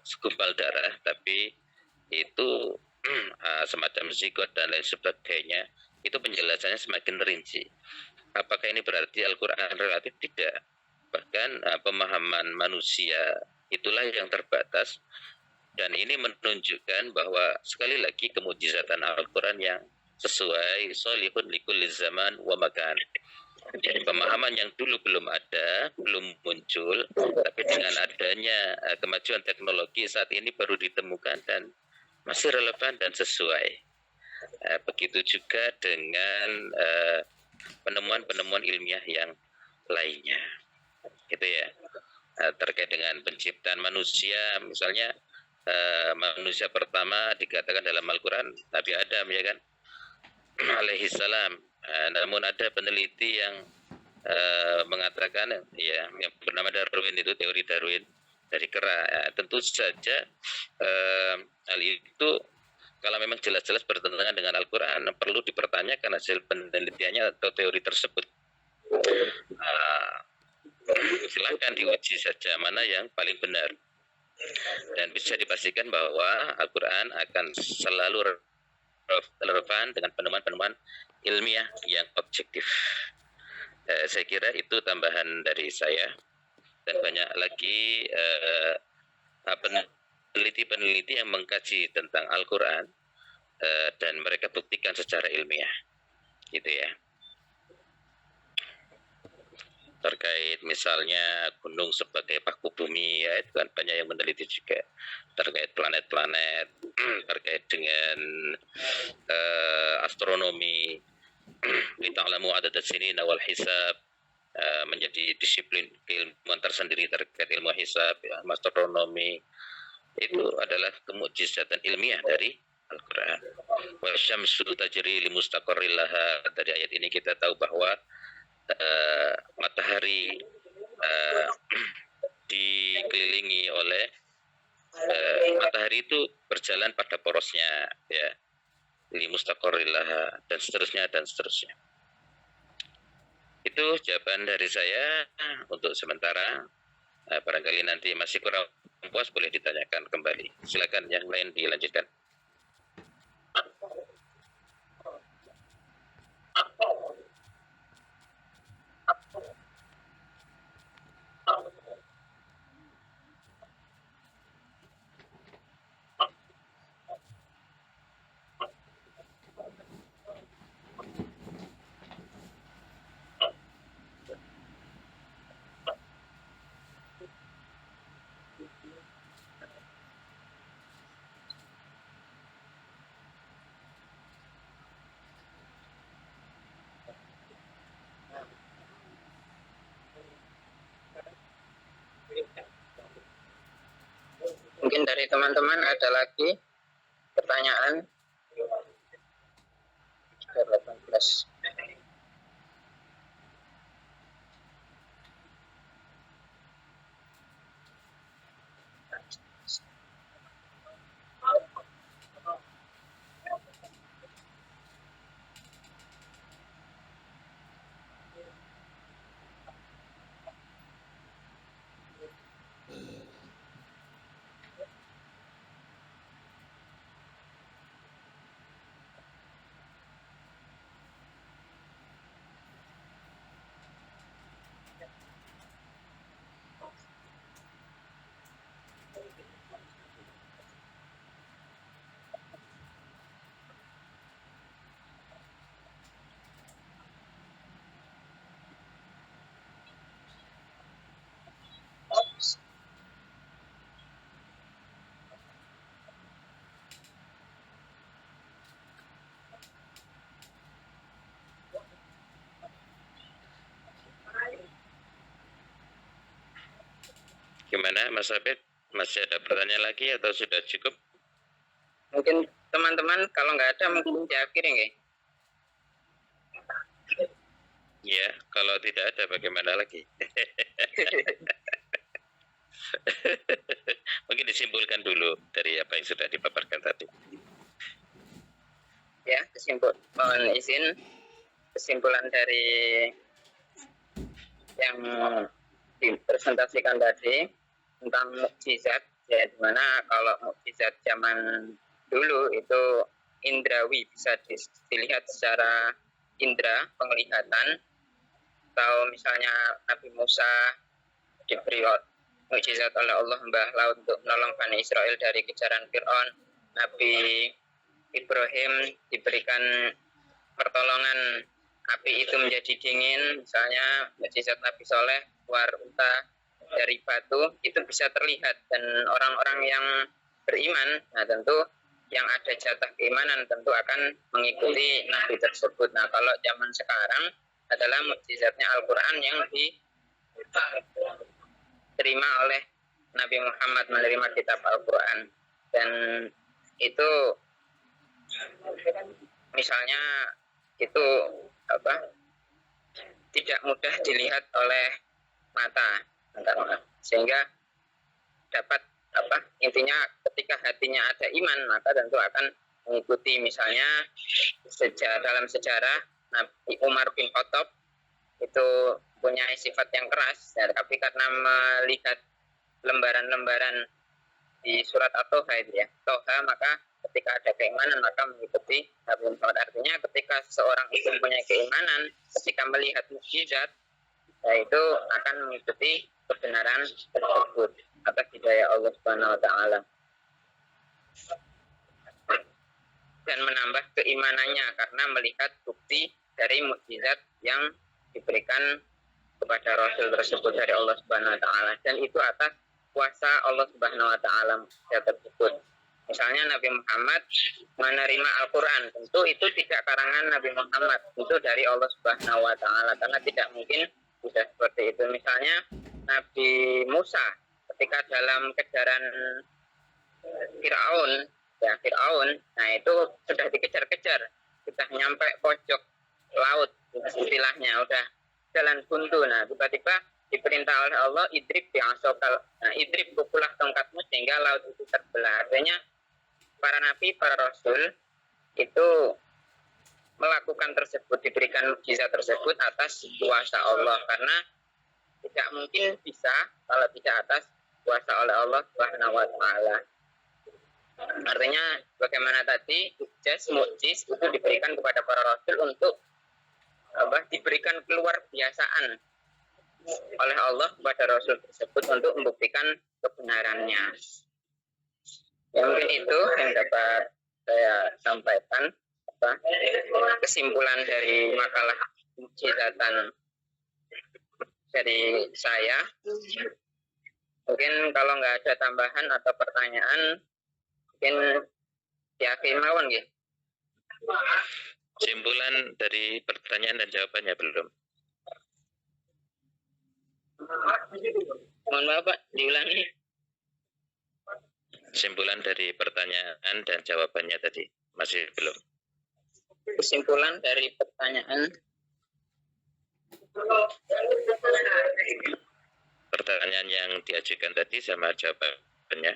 segumpal darah, tapi itu semacam zigot dan lain sebagainya. Itu penjelasannya semakin rinci. Apakah ini berarti Al-Quran relatif? Tidak. Bahkan pemahaman manusia itulah yang terbatas, dan ini menunjukkan bahwa sekali lagi kemujizatan Al-Quran yang sesuai solihun likulli zaman wa makan. Jadi pemahaman yang dulu belum ada, belum muncul, tapi dengan adanya kemajuan teknologi saat ini baru ditemukan dan masih relevan dan sesuai. Begitu juga dengan penemuan-penemuan ilmiah yang lainnya, gitu ya. Terkait dengan penciptaan manusia, misalnya manusia pertama dikatakan dalam Al-Quran Nabi Adam, ya kan, alaihi salam. Namun ada peneliti yang mengatakan, ya, yang bernama Darwin, itu teori Darwin dari kera. Tentu saja hal itu kalau memang jelas-jelas bertentangan dengan Al-Quran, perlu dipertanyakan hasil penelitiannya atau teori tersebut. Silakan diuji saja mana yang paling benar. Dan bisa dipastikan bahwa Al-Quran akan selalu relevan dengan penemuan-penemuan ilmiah yang objektif. Saya kira itu tambahan dari saya. Dan banyak lagi peneliti-peneliti yang mengkaji tentang Al-Quran dan mereka buktikan secara ilmiah, gitu ya. Terkait misalnya gunung sebagai paku bumi, ya, itu kan banyak yang meneliti juga. Terkait planet-planet, terkait dengan astronomi, lita'lamu adadas sinina wal hisab, menjadi disiplin keilmuan tersendiri terkait ilmu hisab, ya, astronomi. Itu adalah kemukjizatan ilmiah dari Al-Quran. Wa syamsu tajri li mustaqarril laha. Dari ayat ini kita tahu bahwa matahari dikelilingi oleh matahari itu berjalan pada porosnya, ya, li mustaqarril laha, dan seterusnya dan seterusnya. Itu jawaban dari saya untuk sementara. Barangkali nanti masih kurang puas boleh ditanyakan kembali. Silakan yang lain dilanjutkan. Mungkin dari teman-teman ada lagi pertanyaan? 18. Gimana Mas Abed? Masih ada pertanyaan lagi atau sudah cukup? Mungkin teman-teman kalau nggak ada mungkin diakhiri nggih. Ya, kalau tidak ada bagaimana lagi? Mungkin disimpulkan dulu dari apa yang sudah dipaparkan tadi. Ya, mohon izin kesimpulan dari yang dipresentasikan tadi tentang mukjizat, ya dimana kalau mukjizat zaman dulu itu indrawi, bisa dilihat secara indera penglihatan, atau misalnya Nabi Musa diberi mukjizat oleh Allah mbah laut untuk menolong Bani Israel dari kejaran Fir'aun. Nabi Ibrahim diberikan pertolongan api itu menjadi dingin, misalnya mukjizat Nabi Soleh keluar unta dari batu, itu bisa terlihat. Dan orang-orang yang beriman, nah tentu yang ada jatah keimanan tentu akan mengikuti Nabi tersebut. Nah kalau zaman sekarang adalah mukjizatnya Al-Quran yang diterima oleh Nabi Muhammad, menerima kitab Al-Quran. Dan itu misalnya itu tidak mudah dilihat oleh mata, sehingga dapat intinya ketika hatinya ada iman maka tentu akan mengikuti. Misalnya dalam sejarah Nabi Umar bin Khattab itu punya sifat yang keras, ya, tapi karena melihat lembaran-lembaran di surat At-Toha itu ya, Toha, maka ketika ada keimanan maka mengikuti Nabi Muhammad. Artinya ketika seseorang itu punya keimanan, ketika melihat mukjizat, yaitu akan mengikuti kebenaran tersebut atas hidayah Allah Subhanahu wa taala. Dan menambah keimanannya karena melihat bukti dari mukjizat yang diberikan kepada Rasul tersebut dari Allah Subhanahu wa taala, dan itu atas kuasa Allah Subhanahu wa taala tersebut. Misalnya Nabi Muhammad menerima Al-Quran, tentu itu tidak karangan Nabi Muhammad, itu dari Allah Subhanahu wa taala, karena tidak mungkin bisa seperti itu. Misalnya Nabi Musa ketika dalam kejaran Fir'aun, nah itu sudah dikejar-kejar, sudah nyampe pojok laut, istilahnya udah jalan buntu. Nah tiba-tiba diperintah oleh Allah, idrib bi'asokal, nah idrib pukulah tongkatmu sehingga laut itu terbelah. Artinya para nabi, para rasul itu melakukan tersebut, diberikan mukjizat tersebut atas kuasa Allah, karena tidak mungkin bisa kalau tidak atas kuasa oleh Allah Subhanahu wa taala. Artinya bagaimana tadi mukjiz itu diberikan kepada para rasul untuk diberikan keluar biasaan oleh Allah kepada rasul tersebut untuk membuktikan kebenarannya. Ya mungkin itu yang dapat saya sampaikan, kesimpulan dari makalah mukjizatan dari saya. Mungkin kalau nggak ada tambahan atau pertanyaan, mungkin diakhiri mawon gitu. Kesimpulan dari pertanyaan dan jawabannya belum. Mohon maaf Pak, diulangi. kesimpulan dari pertanyaan dan jawabannya tadi masih belum. Kesimpulan dari pertanyaan. Pertanyaan yang diajukan tadi sama jawabannya.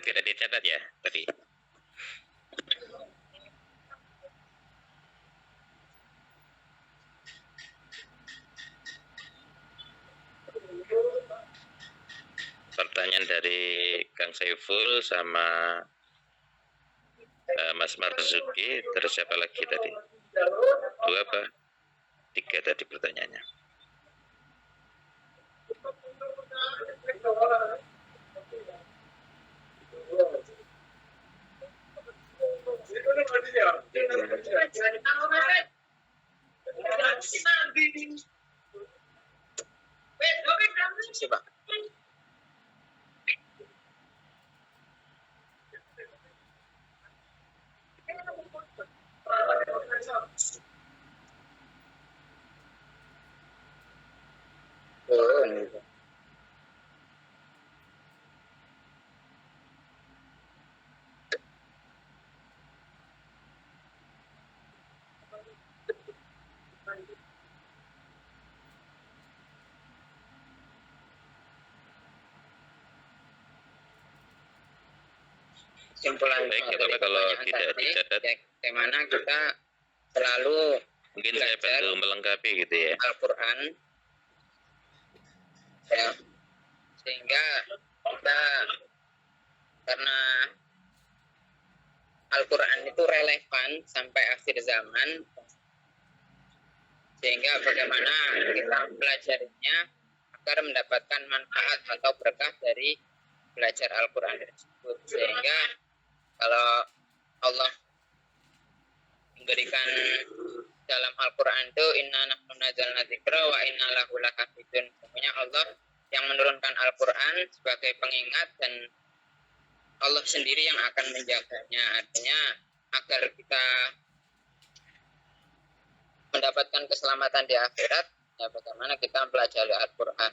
Tidak dicatat ya tadi. Pertanyaan dari Kang Saiful sama Mas Marzuki, terus siapa lagi tadi? 2 apa? 3 tadi pertanyaannya. Coba. Oh, kesimpulan Baik, dari Bapak, kalau pertanyaan tidak tadi, dicatat, bagaimana kita selalu mungkin saya bantu melengkapi gitu ya. Al-Quran, ya, sehingga kita, karena Al-Quran itu relevan sampai akhir zaman, sehingga bagaimana kita mempelajarinya agar mendapatkan manfaat atau berkah dari belajar Al-Quran tersebut. Sehingga kalau Allah memberikan dalam Al-Quran itu inna nahnu nazzalna dzikra wa inna lahu lahafidun. Sebenarnya Allah yang menurunkan Al-Quran sebagai pengingat dan Allah sendiri yang akan menjaganya. Artinya agar kita mendapatkan keselamatan di akhirat, ya bagaimana kita mempelajari Al-Quran.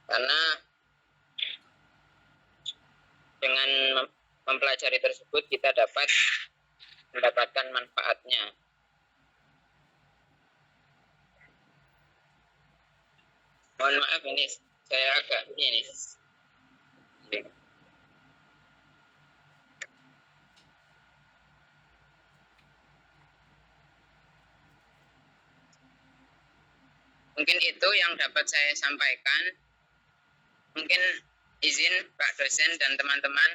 Karena dengan mempelajari tersebut kita dapat mendapatkan manfaatnya. Mohon maaf ini saya agak ini. Mungkin itu yang dapat saya sampaikan. Mungkin izin Pak dosen dan teman-teman,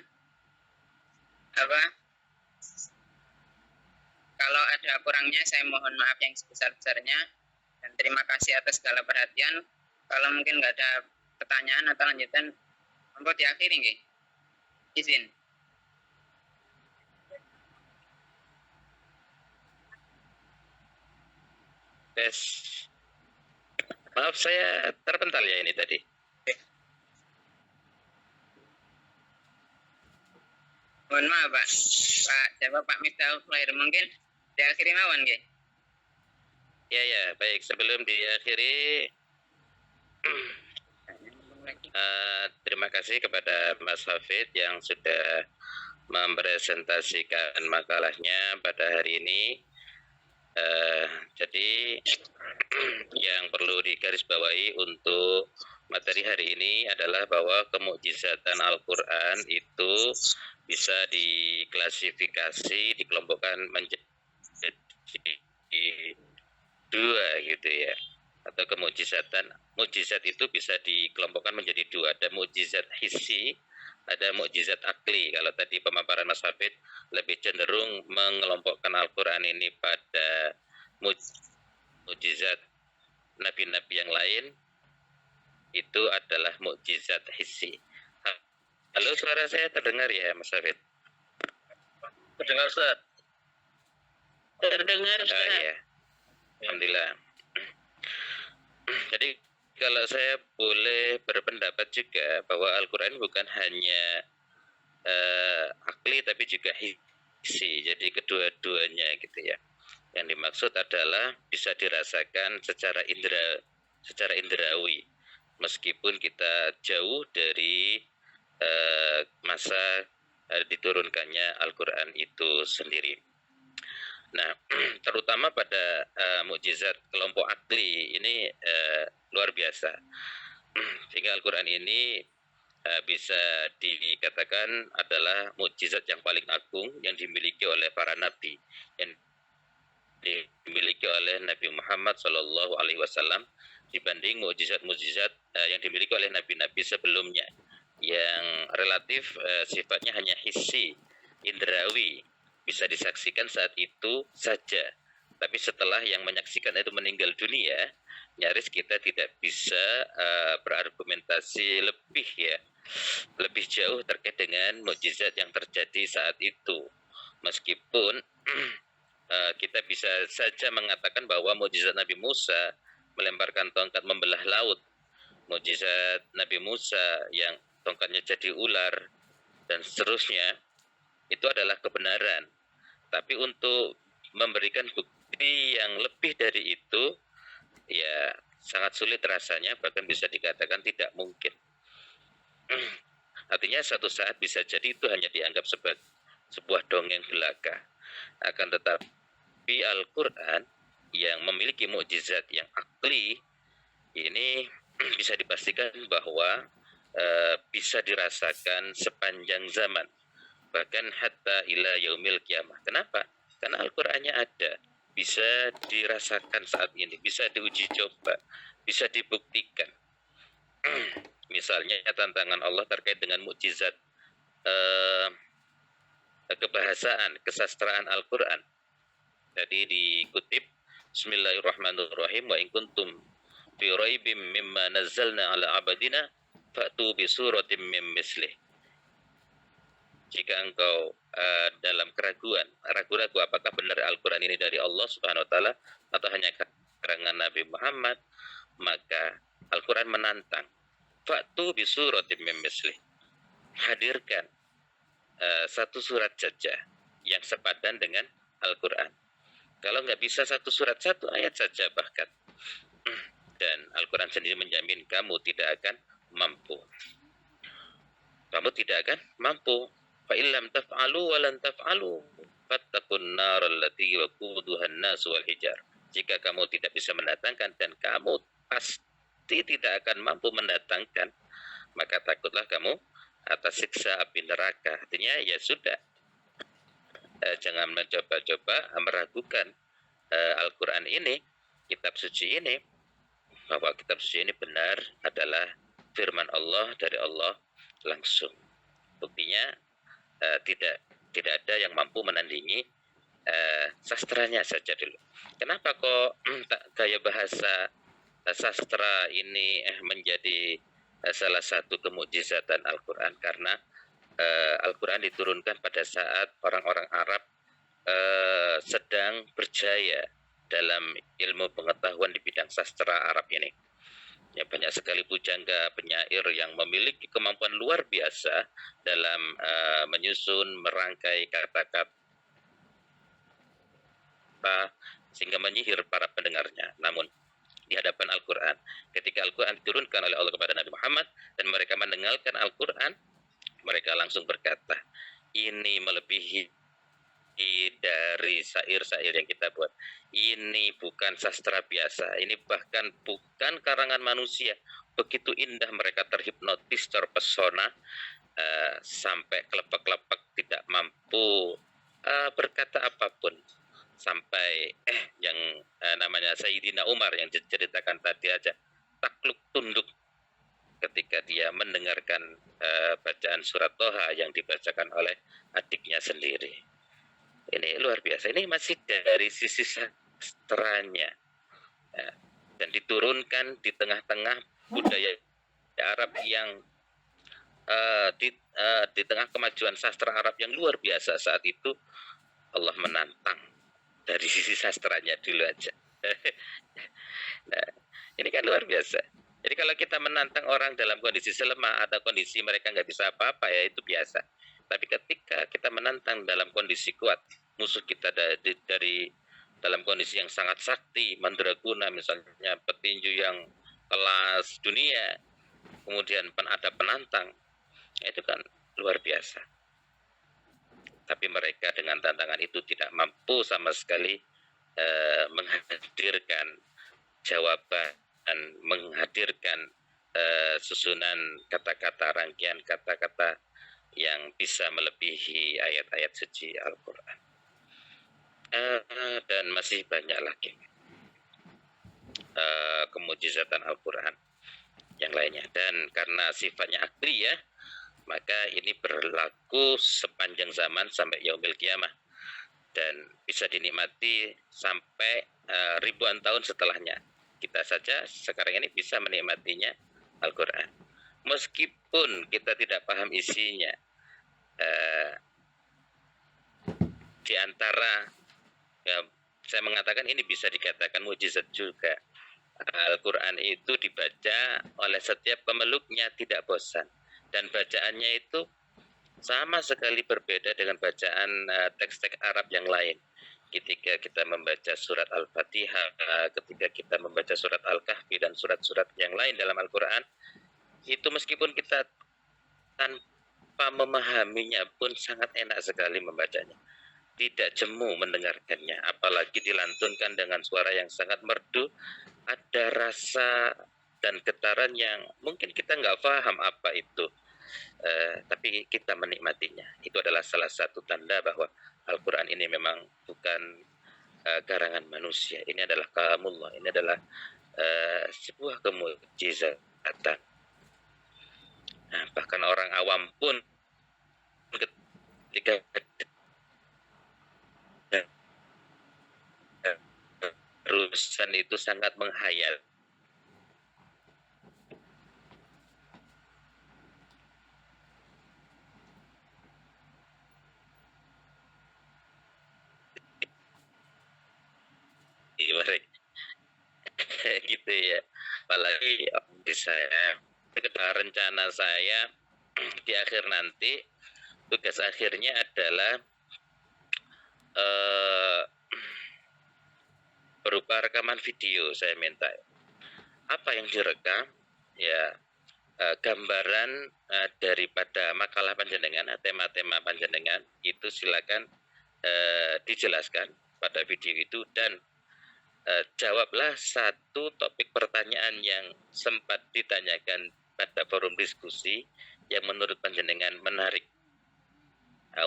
kalau ada kurangnya saya mohon maaf yang sebesar-besarnya dan terima kasih atas segala perhatian. Kalau mungkin nggak ada pertanyaan atau lanjutan, monggo diakhiri nggih. Izin. Tes. Maaf, saya terpental ya ini tadi. Mohon maaf Pak. Jawab Pak Miftahul Khair, mungkin diakhiri mawon nggih. Ya, baik. Sebelum diakhiri, terima kasih kepada Mas Hafid yang sudah mempresentasikan makalahnya pada hari ini. Jadi yang perlu digarisbawahi untuk materi hari ini adalah bahwa kemukjizatan Al-Quran itu bisa diklasifikasi, dikelompokkan menjadi 2 gitu ya. Atau mukjizat itu bisa dikelompokkan menjadi 2. Ada mukjizat hissi, ada mukjizat akli. Kalau tadi pemaparan Mas Hafid lebih cenderung mengelompokkan Al-Quran ini pada mukjizat nabi-nabi yang lain, itu adalah mukjizat hissi. Halo, suara saya terdengar ya Mas Hafid? Terdengar, Ustaz? Terdengar, Ustaz. Ya. Alhamdulillah. Jadi kalau saya boleh berpendapat juga bahwa Al-Quran bukan hanya akli tapi juga hissi, jadi kedua-duanya gitu ya. Yang dimaksud adalah bisa dirasakan secara indrawi, meskipun kita jauh dari masa diturunkannya Al-Quran itu sendiri. Nah, terutama pada mukjizat kelompok akli ini luar biasa. Sehingga Al-Quran ini bisa dikatakan adalah mukjizat yang paling agung yang dimiliki oleh para nabi, yang dimiliki oleh Nabi Muhammad SAW dibanding mukjizat-mukjizat yang dimiliki oleh nabi-nabi sebelumnya yang relatif sifatnya hanya hissi, indrawi, bisa disaksikan saat itu saja. Tapi setelah yang menyaksikan itu meninggal dunia, nyaris kita tidak bisa berargumentasi lebih jauh terkait dengan mukjizat yang terjadi saat itu. Meskipun kita bisa saja mengatakan bahwa mukjizat Nabi Musa melemparkan tongkat membelah laut, mukjizat Nabi Musa yang tongkatnya jadi ular dan seterusnya, itu adalah kebenaran. Tapi untuk memberikan bukti yang lebih dari itu, ya sangat sulit rasanya, bahkan bisa dikatakan tidak mungkin. Artinya suatu saat bisa jadi itu hanya dianggap sebagai sebuah dongeng belaka. Akan tetapi Al-Quran yang memiliki mukjizat yang akli ini bisa dipastikan bahwa bisa dirasakan sepanjang zaman, bahkan hatta ila yaumil kiamah. Kenapa? Karena Al-Qur'annya ada, bisa dirasakan saat ini, bisa diuji coba, bisa dibuktikan. Misalnya tantangan Allah terkait dengan mukjizat kebahasaan, kesastraan Al-Qur'an. Jadi dikutip, Bismillahirrahmanirrahim, wa in kuntum fi raibim mimma nazzalna ala abadina fa'tu bi suratim min mislih. Jika engkau dalam keraguan, ragu-ragu apakah benar Al-Quran ini dari Allah Subhanahu wa taala atau hanya karangan Nabi Muhammad, maka Al-Quran menantang, fa'tu bi suratim min mislih. Hadirkan satu surat saja yang sepadan dengan Al-Quran. Kalau nggak bisa satu surat, satu ayat saja bahkan. Dan Al-Quran sendiri menjamin kamu tidak akan mampu. Kamu tidak akan mampu. Fa illam taf'alu wa lan taf'alu fattaqun nar allati waquduha an-nas wal hijar. Jika kamu tidak bisa mendatangkan dan kamu pasti tidak akan mampu mendatangkan, maka takutlah kamu atas siksa api neraka. Artinya ya sudah, jangan mencoba-coba meragukan Al-Quran ini, kitab suci ini, bahwa kitab suci ini benar adalah firman Allah dari Allah langsung. Buktinya tidak ada yang mampu menandingi sastranya saja dulu. Kenapa kok gaya bahasa sastra ini menjadi salah satu kemukjizatan Al-Quran? Karena Al-Quran diturunkan pada saat orang-orang Arab sedang berjaya dalam ilmu pengetahuan di bidang sastra Arab ini. Ya, banyak sekali pujangga penyair yang memiliki kemampuan luar biasa dalam menyusun, merangkai kata-kata sehingga menyihir para pendengarnya. Namun di hadapan Al-Quran, ketika Al-Quran diturunkan oleh Allah kepada Nabi Muhammad dan mereka mendengarkan Al-Quran, mereka langsung berkata, ini melebihi dari syair-syair yang kita buat. Ini bukan sastra biasa, ini bahkan bukan karangan manusia. Begitu indah, mereka terhipnotis, terpesona, sampai kelepek-kelepek tidak mampu berkata apapun. Sampai yang namanya Sayyidina Umar yang diceritakan tadi aja takluk tunduk ketika dia mendengarkan bacaan surat Toha yang dibacakan oleh adiknya sendiri. Ini luar biasa. Ini masih dari sisi sastranya, dan diturunkan di tengah-tengah budaya Arab yang di tengah kemajuan sastra Arab yang luar biasa saat itu. Allah menantang dari sisi sastranya dulu aja. Nah, ini kan luar biasa. Jadi kalau kita menantang orang dalam kondisi selemah atau kondisi mereka nggak bisa apa-apa, ya itu biasa. Tapi ketika kita menantang dalam kondisi kuat, musuh kita dari dalam kondisi yang sangat sakti, mandraguna misalnya, petinju yang kelas dunia, kemudian ada penantang, itu kan luar biasa. Tapi mereka dengan tantangan itu tidak mampu sama sekali menghadirkan jawaban dan menghadirkan susunan kata-kata, rangkaian kata-kata yang bisa melebihi ayat-ayat suci Al-Quran. Dan masih banyak lagi kemujizatan Al-Quran yang lainnya. Dan karena sifatnya akli ya, maka ini berlaku sepanjang zaman sampai yaumil kiamah dan bisa dinikmati sampai ribuan tahun setelahnya. Kita saja sekarang ini bisa menikmatinya Al-Quran. Meskipun kita tidak paham isinya, di antara ya, saya mengatakan ini bisa dikatakan mujizat juga. Al-Quran itu dibaca oleh setiap pemeluknya tidak bosan, dan bacaannya itu sama sekali berbeda dengan bacaan teks-teks Arab yang lain. Ketika kita membaca surat Al-Fatihah, ketika kita membaca surat Al-Kahfi dan surat-surat yang lain dalam Al-Quran, itu meskipun kita tanpa memahaminya pun sangat enak sekali membacanya. Tidak jemu mendengarkannya, apalagi dilantunkan dengan suara yang sangat merdu, ada rasa dan getaran yang mungkin kita nggak paham apa itu. Tapi kita menikmatinya. Itu adalah salah satu tanda bahwa Al-Quran ini memang bukan karangan manusia. Ini adalah kalamullah. Ini adalah sebuah kemujizatan. Nah, bahkan orang awam pun ketika urusan itu sangat menghayal. Gitu ya. Apalagi di saya, rencana saya di akhir nanti, tugas akhirnya adalah berupa rekaman video. Saya minta apa yang direkam ya, gambaran daripada makalah panjenengan, tema-tema panjenengan itu silakan dijelaskan pada video itu, dan jawablah satu topik pertanyaan yang sempat ditanyakan pada forum diskusi yang menurut panjenengan menarik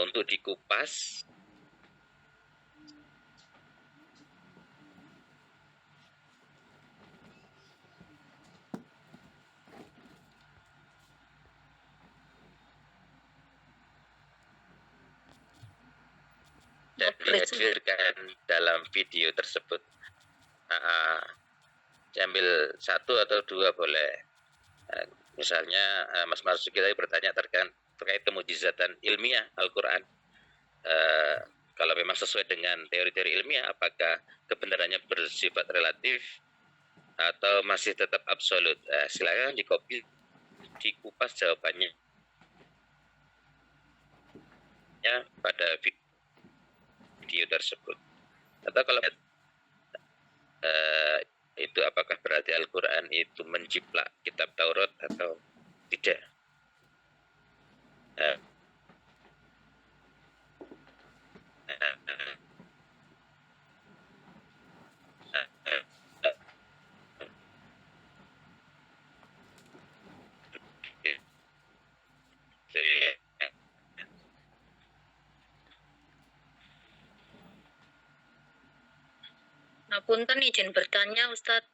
untuk dikupas. Dan dihadirkan dalam video tersebut. Ambil satu atau dua boleh. Misalnya Mas Marzuki tadi bertanya terkait kemujizatan ilmiah Al-Quran. Kalau memang sesuai dengan teori-teori ilmiah, apakah kebenarannya bersifat relatif atau masih tetap absolut? Silakan dikopi, dikupas jawabannya ya pada video tersebut. Atau kalau itu apakah berarti Al-Quran itu menjiplak kitab Taurat atau tidak? Ngapunten izin bertanya Ustadz.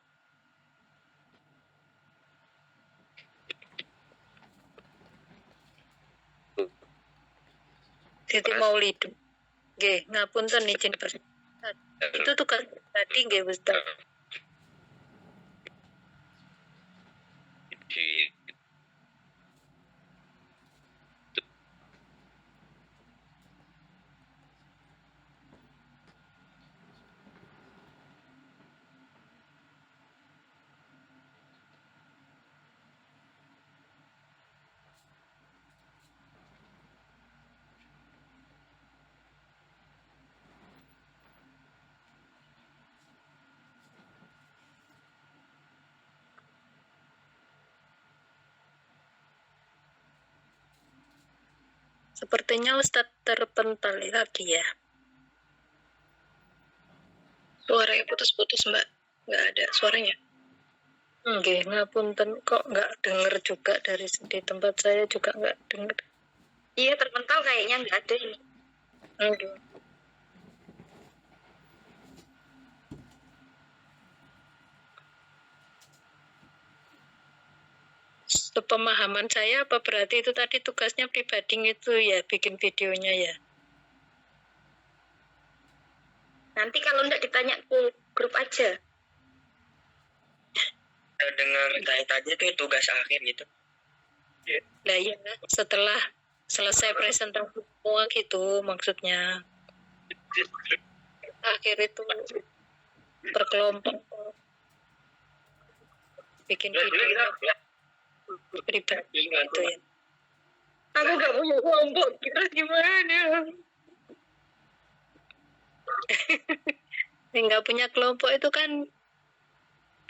Siti Maulidu. Nggih, ngapunten izin bertanya. Itu tugas tadi nggih Ustadz. Sepertinya Ustadz terpental lagi ya. Suaranya putus-putus, Mbak. Nggak ada suaranya. Nggih, ngapunten kok nggak denger juga di tempat saya juga nggak denger. Iya, terpental kayaknya nggak ada ini. Nggih. Sepemahaman saya apa berarti itu tadi tugasnya pribadi itu ya bikin videonya ya. Nanti kalau nggak ditanya ke grup aja. Dengar tadi itu tugas akhir gitu. Nah iya, setelah selesai presentasi semua gitu maksudnya. Akhir itu berkelompok bikin video pribadi gitu ya. Aku nggak punya kelompok, kira gimana? Nggak punya kelompok itu kan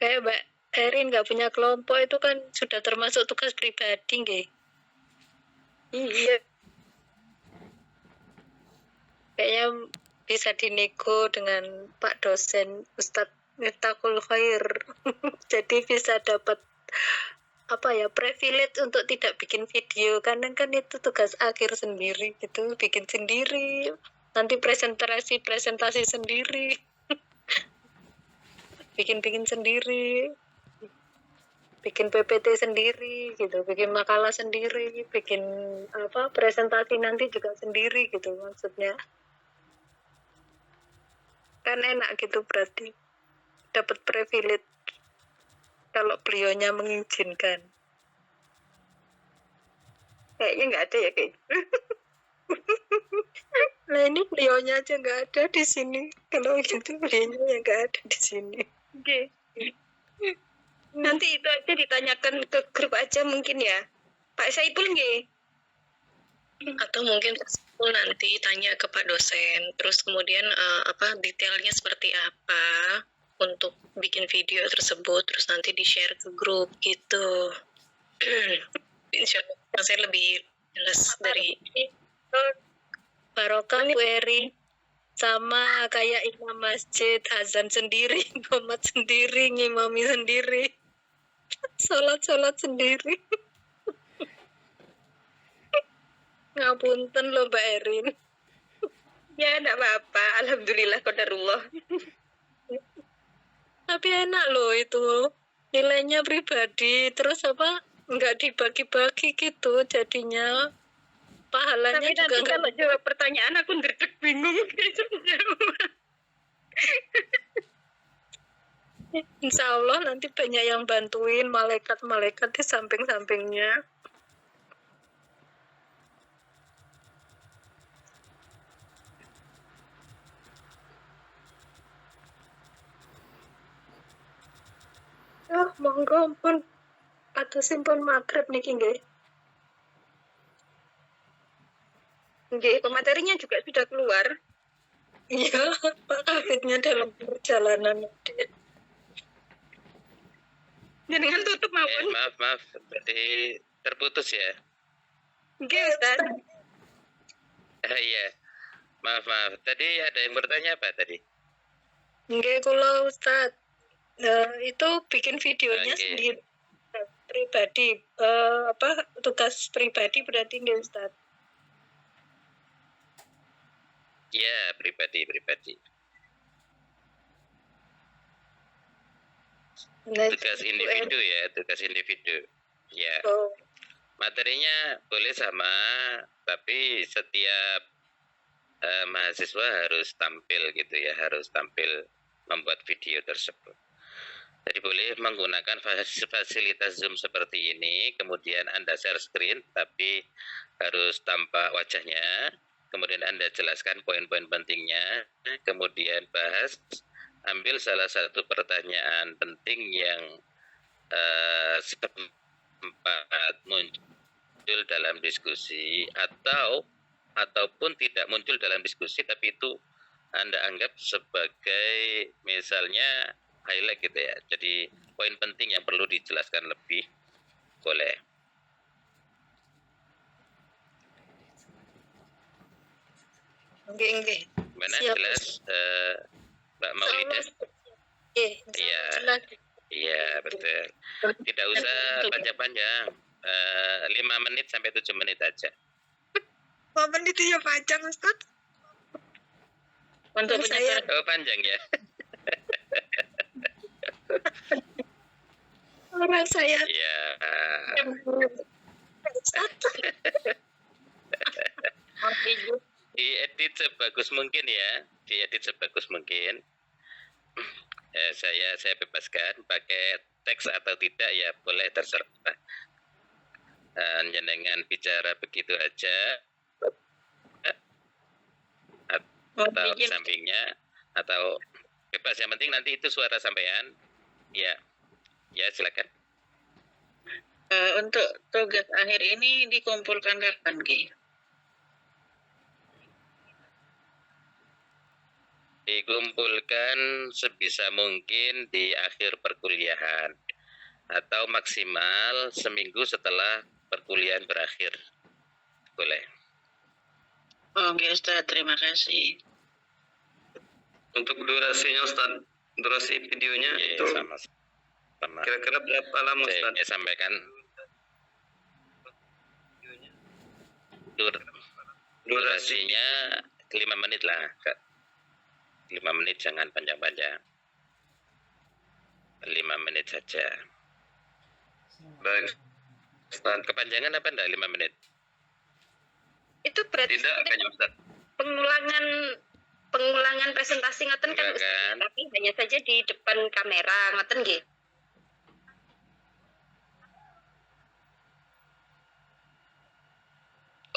kayak Mbak Erin nggak punya kelompok itu kan sudah termasuk tugas pribadi nggih. Iya. Kayaknya bisa dinego dengan Pak dosen Ustadz Miftahul Khair. Jadi bisa dapat apa ya privilege untuk tidak bikin video karena kan itu tugas akhir sendiri gitu, bikin sendiri, nanti presentasi sendiri, bikin sendiri, bikin PPT sendiri gitu, bikin makalah sendiri, bikin apa presentasi nanti juga sendiri gitu maksudnya. Kan enak gitu berarti dapat privilege kalau beliaunya mengizinkan. Kayaknya nggak ada ya kayak gitu. Nah ini beliaunya aja nggak ada di sini. Kalau gitu beliaunya nggak ada di sini. Oke. Nanti itu aja ditanyakan ke grup aja mungkin ya. Pak Saipul nggih? Atau mungkin Pak Saipul nanti tanya ke Pak dosen, terus kemudian apa detailnya seperti apa untuk bikin video tersebut, terus nanti di-share ke grup gitu. Insya Allah saya lebih jelas dari Barokah Bu Eri sama kayak imam masjid, azan sendiri, komat sendiri, ngimami sendiri, sholat sendiri. Ngapunten loh Mbak Erin. ya enggak apa-apa, alhamdulillah qadarullah. Tapi enak loh itu, nilainya pribadi, terus apa nggak dibagi-bagi gitu, jadinya pahalanya Tapi juga nanti nggak. kalau jawab pertanyaan aku ngerdek bingung gitu jawab. Insya Allah nanti banyak yang bantuin malaikat di samping-sampingnya. Monggo pun atau simpon maghrib niki nggih. Nggih, pematerinya juga sudah keluar. Iya, Pak Kabitnya dalam perjalanan. Jenengan tutup mawon. Maaf, berarti terputus ya. Nggih, Ustaz. Iya, maaf. Tadi ada yang bertanya apa tadi? Nggih, kula Ustaz. Itu bikin videonya Oke. sendiri pribadi, apa tugas pribadi berarti nggih Ustaz. Ya, pribadi. Nah, Tugas individu ya, tugas individu. Ya, Oh, materinya boleh sama, tapi setiap mahasiswa harus tampil gitu ya, harus tampil membuat video tersebut. Jadi boleh menggunakan fasilitas Zoom seperti ini, kemudian Anda share screen, tapi harus tampak wajahnya, kemudian Anda jelaskan poin-poin pentingnya, kemudian bahas, ambil salah satu pertanyaan penting yang sempat muncul dalam diskusi, ataupun tidak muncul dalam diskusi, tapi itu Anda anggap sebagai misalnya highlight gitu ya. Jadi poin penting yang perlu dijelaskan lebih, boleh. Nggih. Mana Siap, jelas Mbak Maulida? Nggih, Iya. jelas. Iya, betul. Tidak usah panjang-panjang. 5 menit sampai 7 menit aja. 5 menit ya panjang Ustaz. Untuk saya Oh, panjang ya. orang saya Iya. Diedit sebagus mungkin ya. Diedit sebagus mungkin. Saya bebaskan pakai teks atau tidak ya boleh terserah. Jenengan bicara begitu aja atau di sampingnya atau bebas, yang penting nanti itu suara sampean. Ya silakan. Untuk tugas akhir ini dikumpulkan kapan, Ki? Dikumpulkan sebisa mungkin di akhir perkuliahan atau maksimal seminggu setelah perkuliahan berakhir. Boleh. Oke, Ustaz, terima kasih. Untuk durasinya Ustaz, durasi videonya itu sama. kira-kira berapa lama Ustaz? Saya sampaikan durasinya 5 menit lah, Kak. 5 menit, jangan panjang-panjang. 5 menit saja. Baik Ustaz. Kepanjangan apa enggak 5 menit? itu berarti Tidak kayaknya Ustaz. pengulangan presentasi ngoten kan Enggak Ustaz, kan? tapi hanya saja di depan kamera ngoten nggih.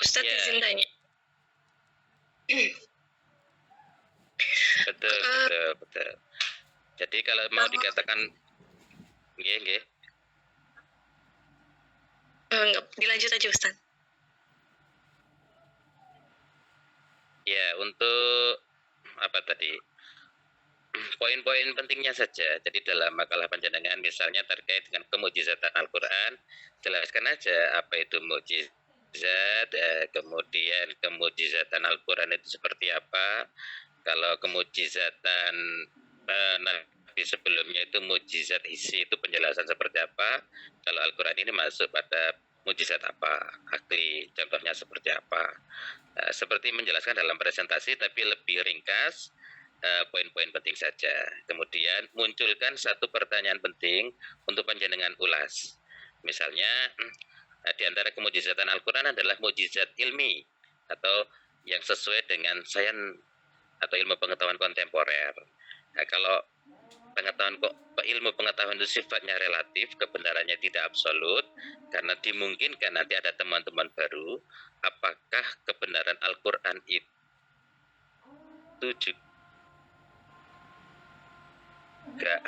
Ustaz, Ya. izin tanya. Betul. Jadi kalau mau dikatakan nggih. Dilanjut aja, Ustaz. Ya, untuk apa tadi? Poin-poin pentingnya saja. Jadi dalam makalah panjenengan misalnya terkait dengan kemukjizatan Al-Qur'an, jelaskan aja apa itu mukjizat, kemudian kemukjizatan Al-Qur'an itu seperti apa. Kalau kemukjizatan Nabi sebelumnya itu mukjizat isi, itu penjelasan seperti apa. Kalau Al-Qur'an ini masuk pada mukjizat apa, akli, contohnya seperti apa. Seperti menjelaskan dalam presentasi tapi lebih ringkas, poin-poin penting saja. Kemudian munculkan satu pertanyaan penting untuk panjenengan ulas. Misalnya di antara kemukjizatan Al-Qur'an adalah mukjizat ilmi atau yang sesuai dengan sains atau ilmu pengetahuan kontemporer. Nah, kalau ilmu pengetahuan itu sifatnya relatif, kebenarannya tidak absolut, karena dimungkinkan nanti ada teman-teman baru, apakah kebenaran Al-Qur'an itu juga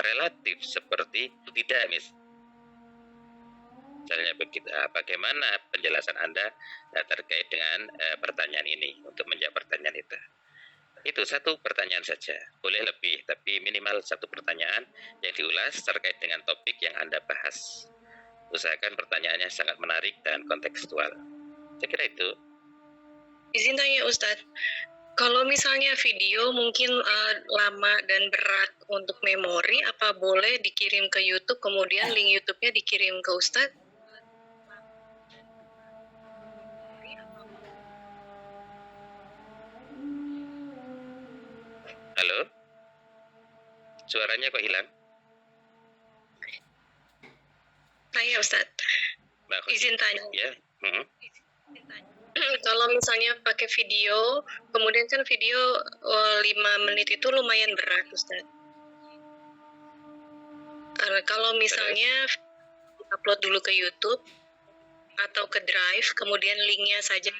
relatif seperti itu tidak, misalnya begitu. Bagaimana penjelasan Anda terkait dengan pertanyaan ini untuk menjawab pertanyaan itu? Itu satu pertanyaan saja, boleh lebih, tapi minimal satu pertanyaan yang diulas terkait dengan topik yang Anda bahas. Usahakan pertanyaannya sangat menarik dan kontekstual. Saya kira itu. Izin tanya, Ustaz. Kalau misalnya video mungkin lama dan berat untuk memori, apa boleh dikirim ke YouTube, kemudian link YouTube-nya dikirim ke Ustaz? Halo? Suaranya kok hilang? Saya, Ustaz. Izin tanya. Ya. Kalau misalnya pakai video, kemudian kan video 5 menit itu lumayan berat, Ustaz. Kalau misalnya upload dulu ke YouTube atau ke Drive, kemudian linknya saja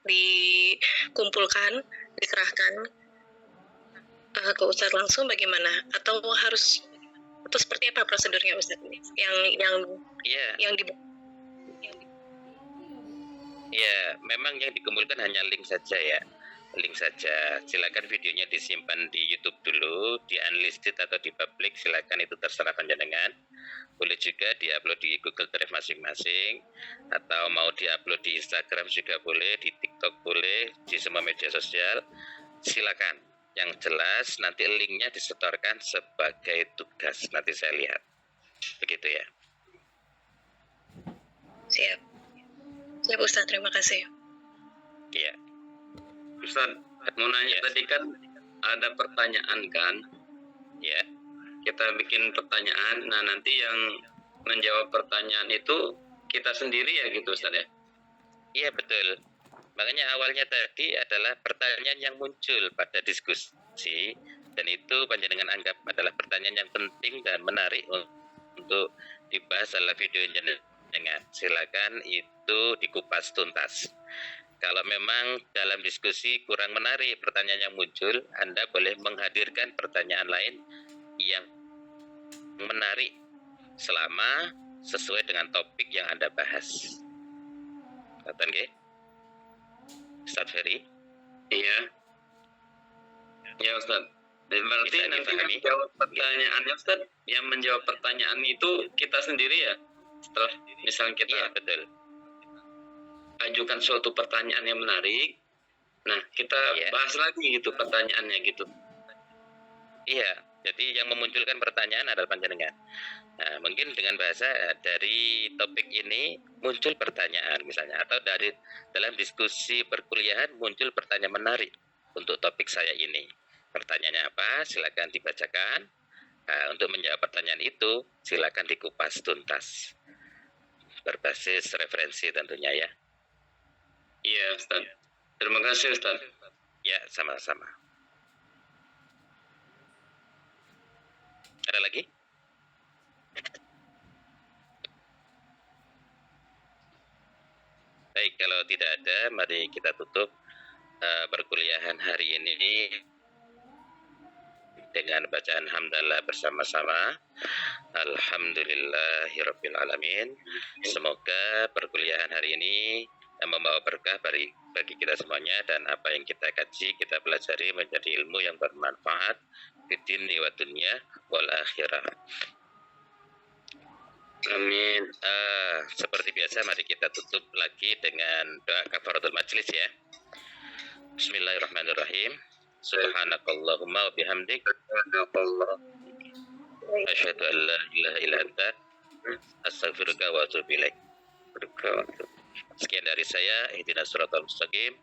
dikumpulkan, dikerahkan ke Ustaz langsung, bagaimana? Atau seperti apa prosedurnya, Ustaz? Ya, memang yang dikumpulkan hanya link saja ya. Link saja. Silakan videonya disimpan di YouTube dulu, di unlisted atau di public, silakan, itu terserah panjenengan. boleh juga diupload di Google Drive masing-masing, atau mau diupload di Instagram juga boleh, di TikTok boleh, di semua media sosial, silakan. Yang jelas nanti linknya disetorkan sebagai tugas, nanti saya lihat, begitu ya. Siap. Siap Ustadz, terima kasih. Iya. Ustaz, mau nanya Yes. tadi kan ada pertanyaan kan? Ya. Kita bikin pertanyaan, nah nanti yang menjawab pertanyaan itu kita sendiri ya gitu Ustaz ya? Iya betul. Makanya awalnya tadi adalah pertanyaan yang muncul pada diskusi, dan itu panjenengan anggap adalah pertanyaan yang penting dan menarik untuk dibahas dalam video jenengan. Silakan itu dikupas tuntas. Kalau memang dalam diskusi kurang menarik pertanyaan yang muncul, Anda boleh menghadirkan pertanyaan lain yang menarik selama sesuai dengan topik yang Anda bahas. Kelihatan nggih? Ustaz Ferry? Iya. Ya Ustaz. Berarti Bisa nanti dipahami? yang jawab pertanyaannya Ustaz, yang menjawab pertanyaan itu kita sendiri ya? Setelah misalnya kita Iya betul. ajukan suatu pertanyaan yang menarik, nah kita Iya. bahas lagi gitu pertanyaannya gitu. Iya, jadi yang memunculkan pertanyaan adalah panjenengan. Nah, mungkin dengan bahasa dari topik ini muncul pertanyaan misalnya, atau dari dalam diskusi perkuliahan muncul pertanyaan menarik untuk topik saya ini. Pertanyaannya apa? Silakan dibacakan. Nah, untuk menjawab pertanyaan itu silakan dikupas tuntas. Berbasis referensi tentunya ya. Iya Ustaz. Terima kasih Ustaz. Ya, sama-sama. Ada lagi? Baik, kalau tidak ada, mari kita tutup perkuliahan hari ini dengan bacaan hamdalah bersama-sama. Alhamdulillahirabbil alamin. Semoga perkuliahan hari ini membawa berkah bagi kita semuanya, dan apa yang kita kaji, kita pelajari menjadi ilmu yang bermanfaat di dini wa dunya wal akhirah. Amin. Seperti biasa, mari kita tutup lagi dengan doa kafaratul majlis ya. Bismillahirrahmanirrahim. Subhanakallahumma wa bihamdik, asyhadu an la ilaha illa anta, astaghfiruka wa atubu ilaik. Sekian dari saya, ihdinas siratal mustaqim.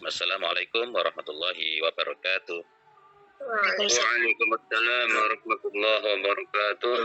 Wassalamualaikum warahmatullahi wabarakatuh. Waalaikumsalam. Waalaikumsalam warahmatullahi wabarakatuh.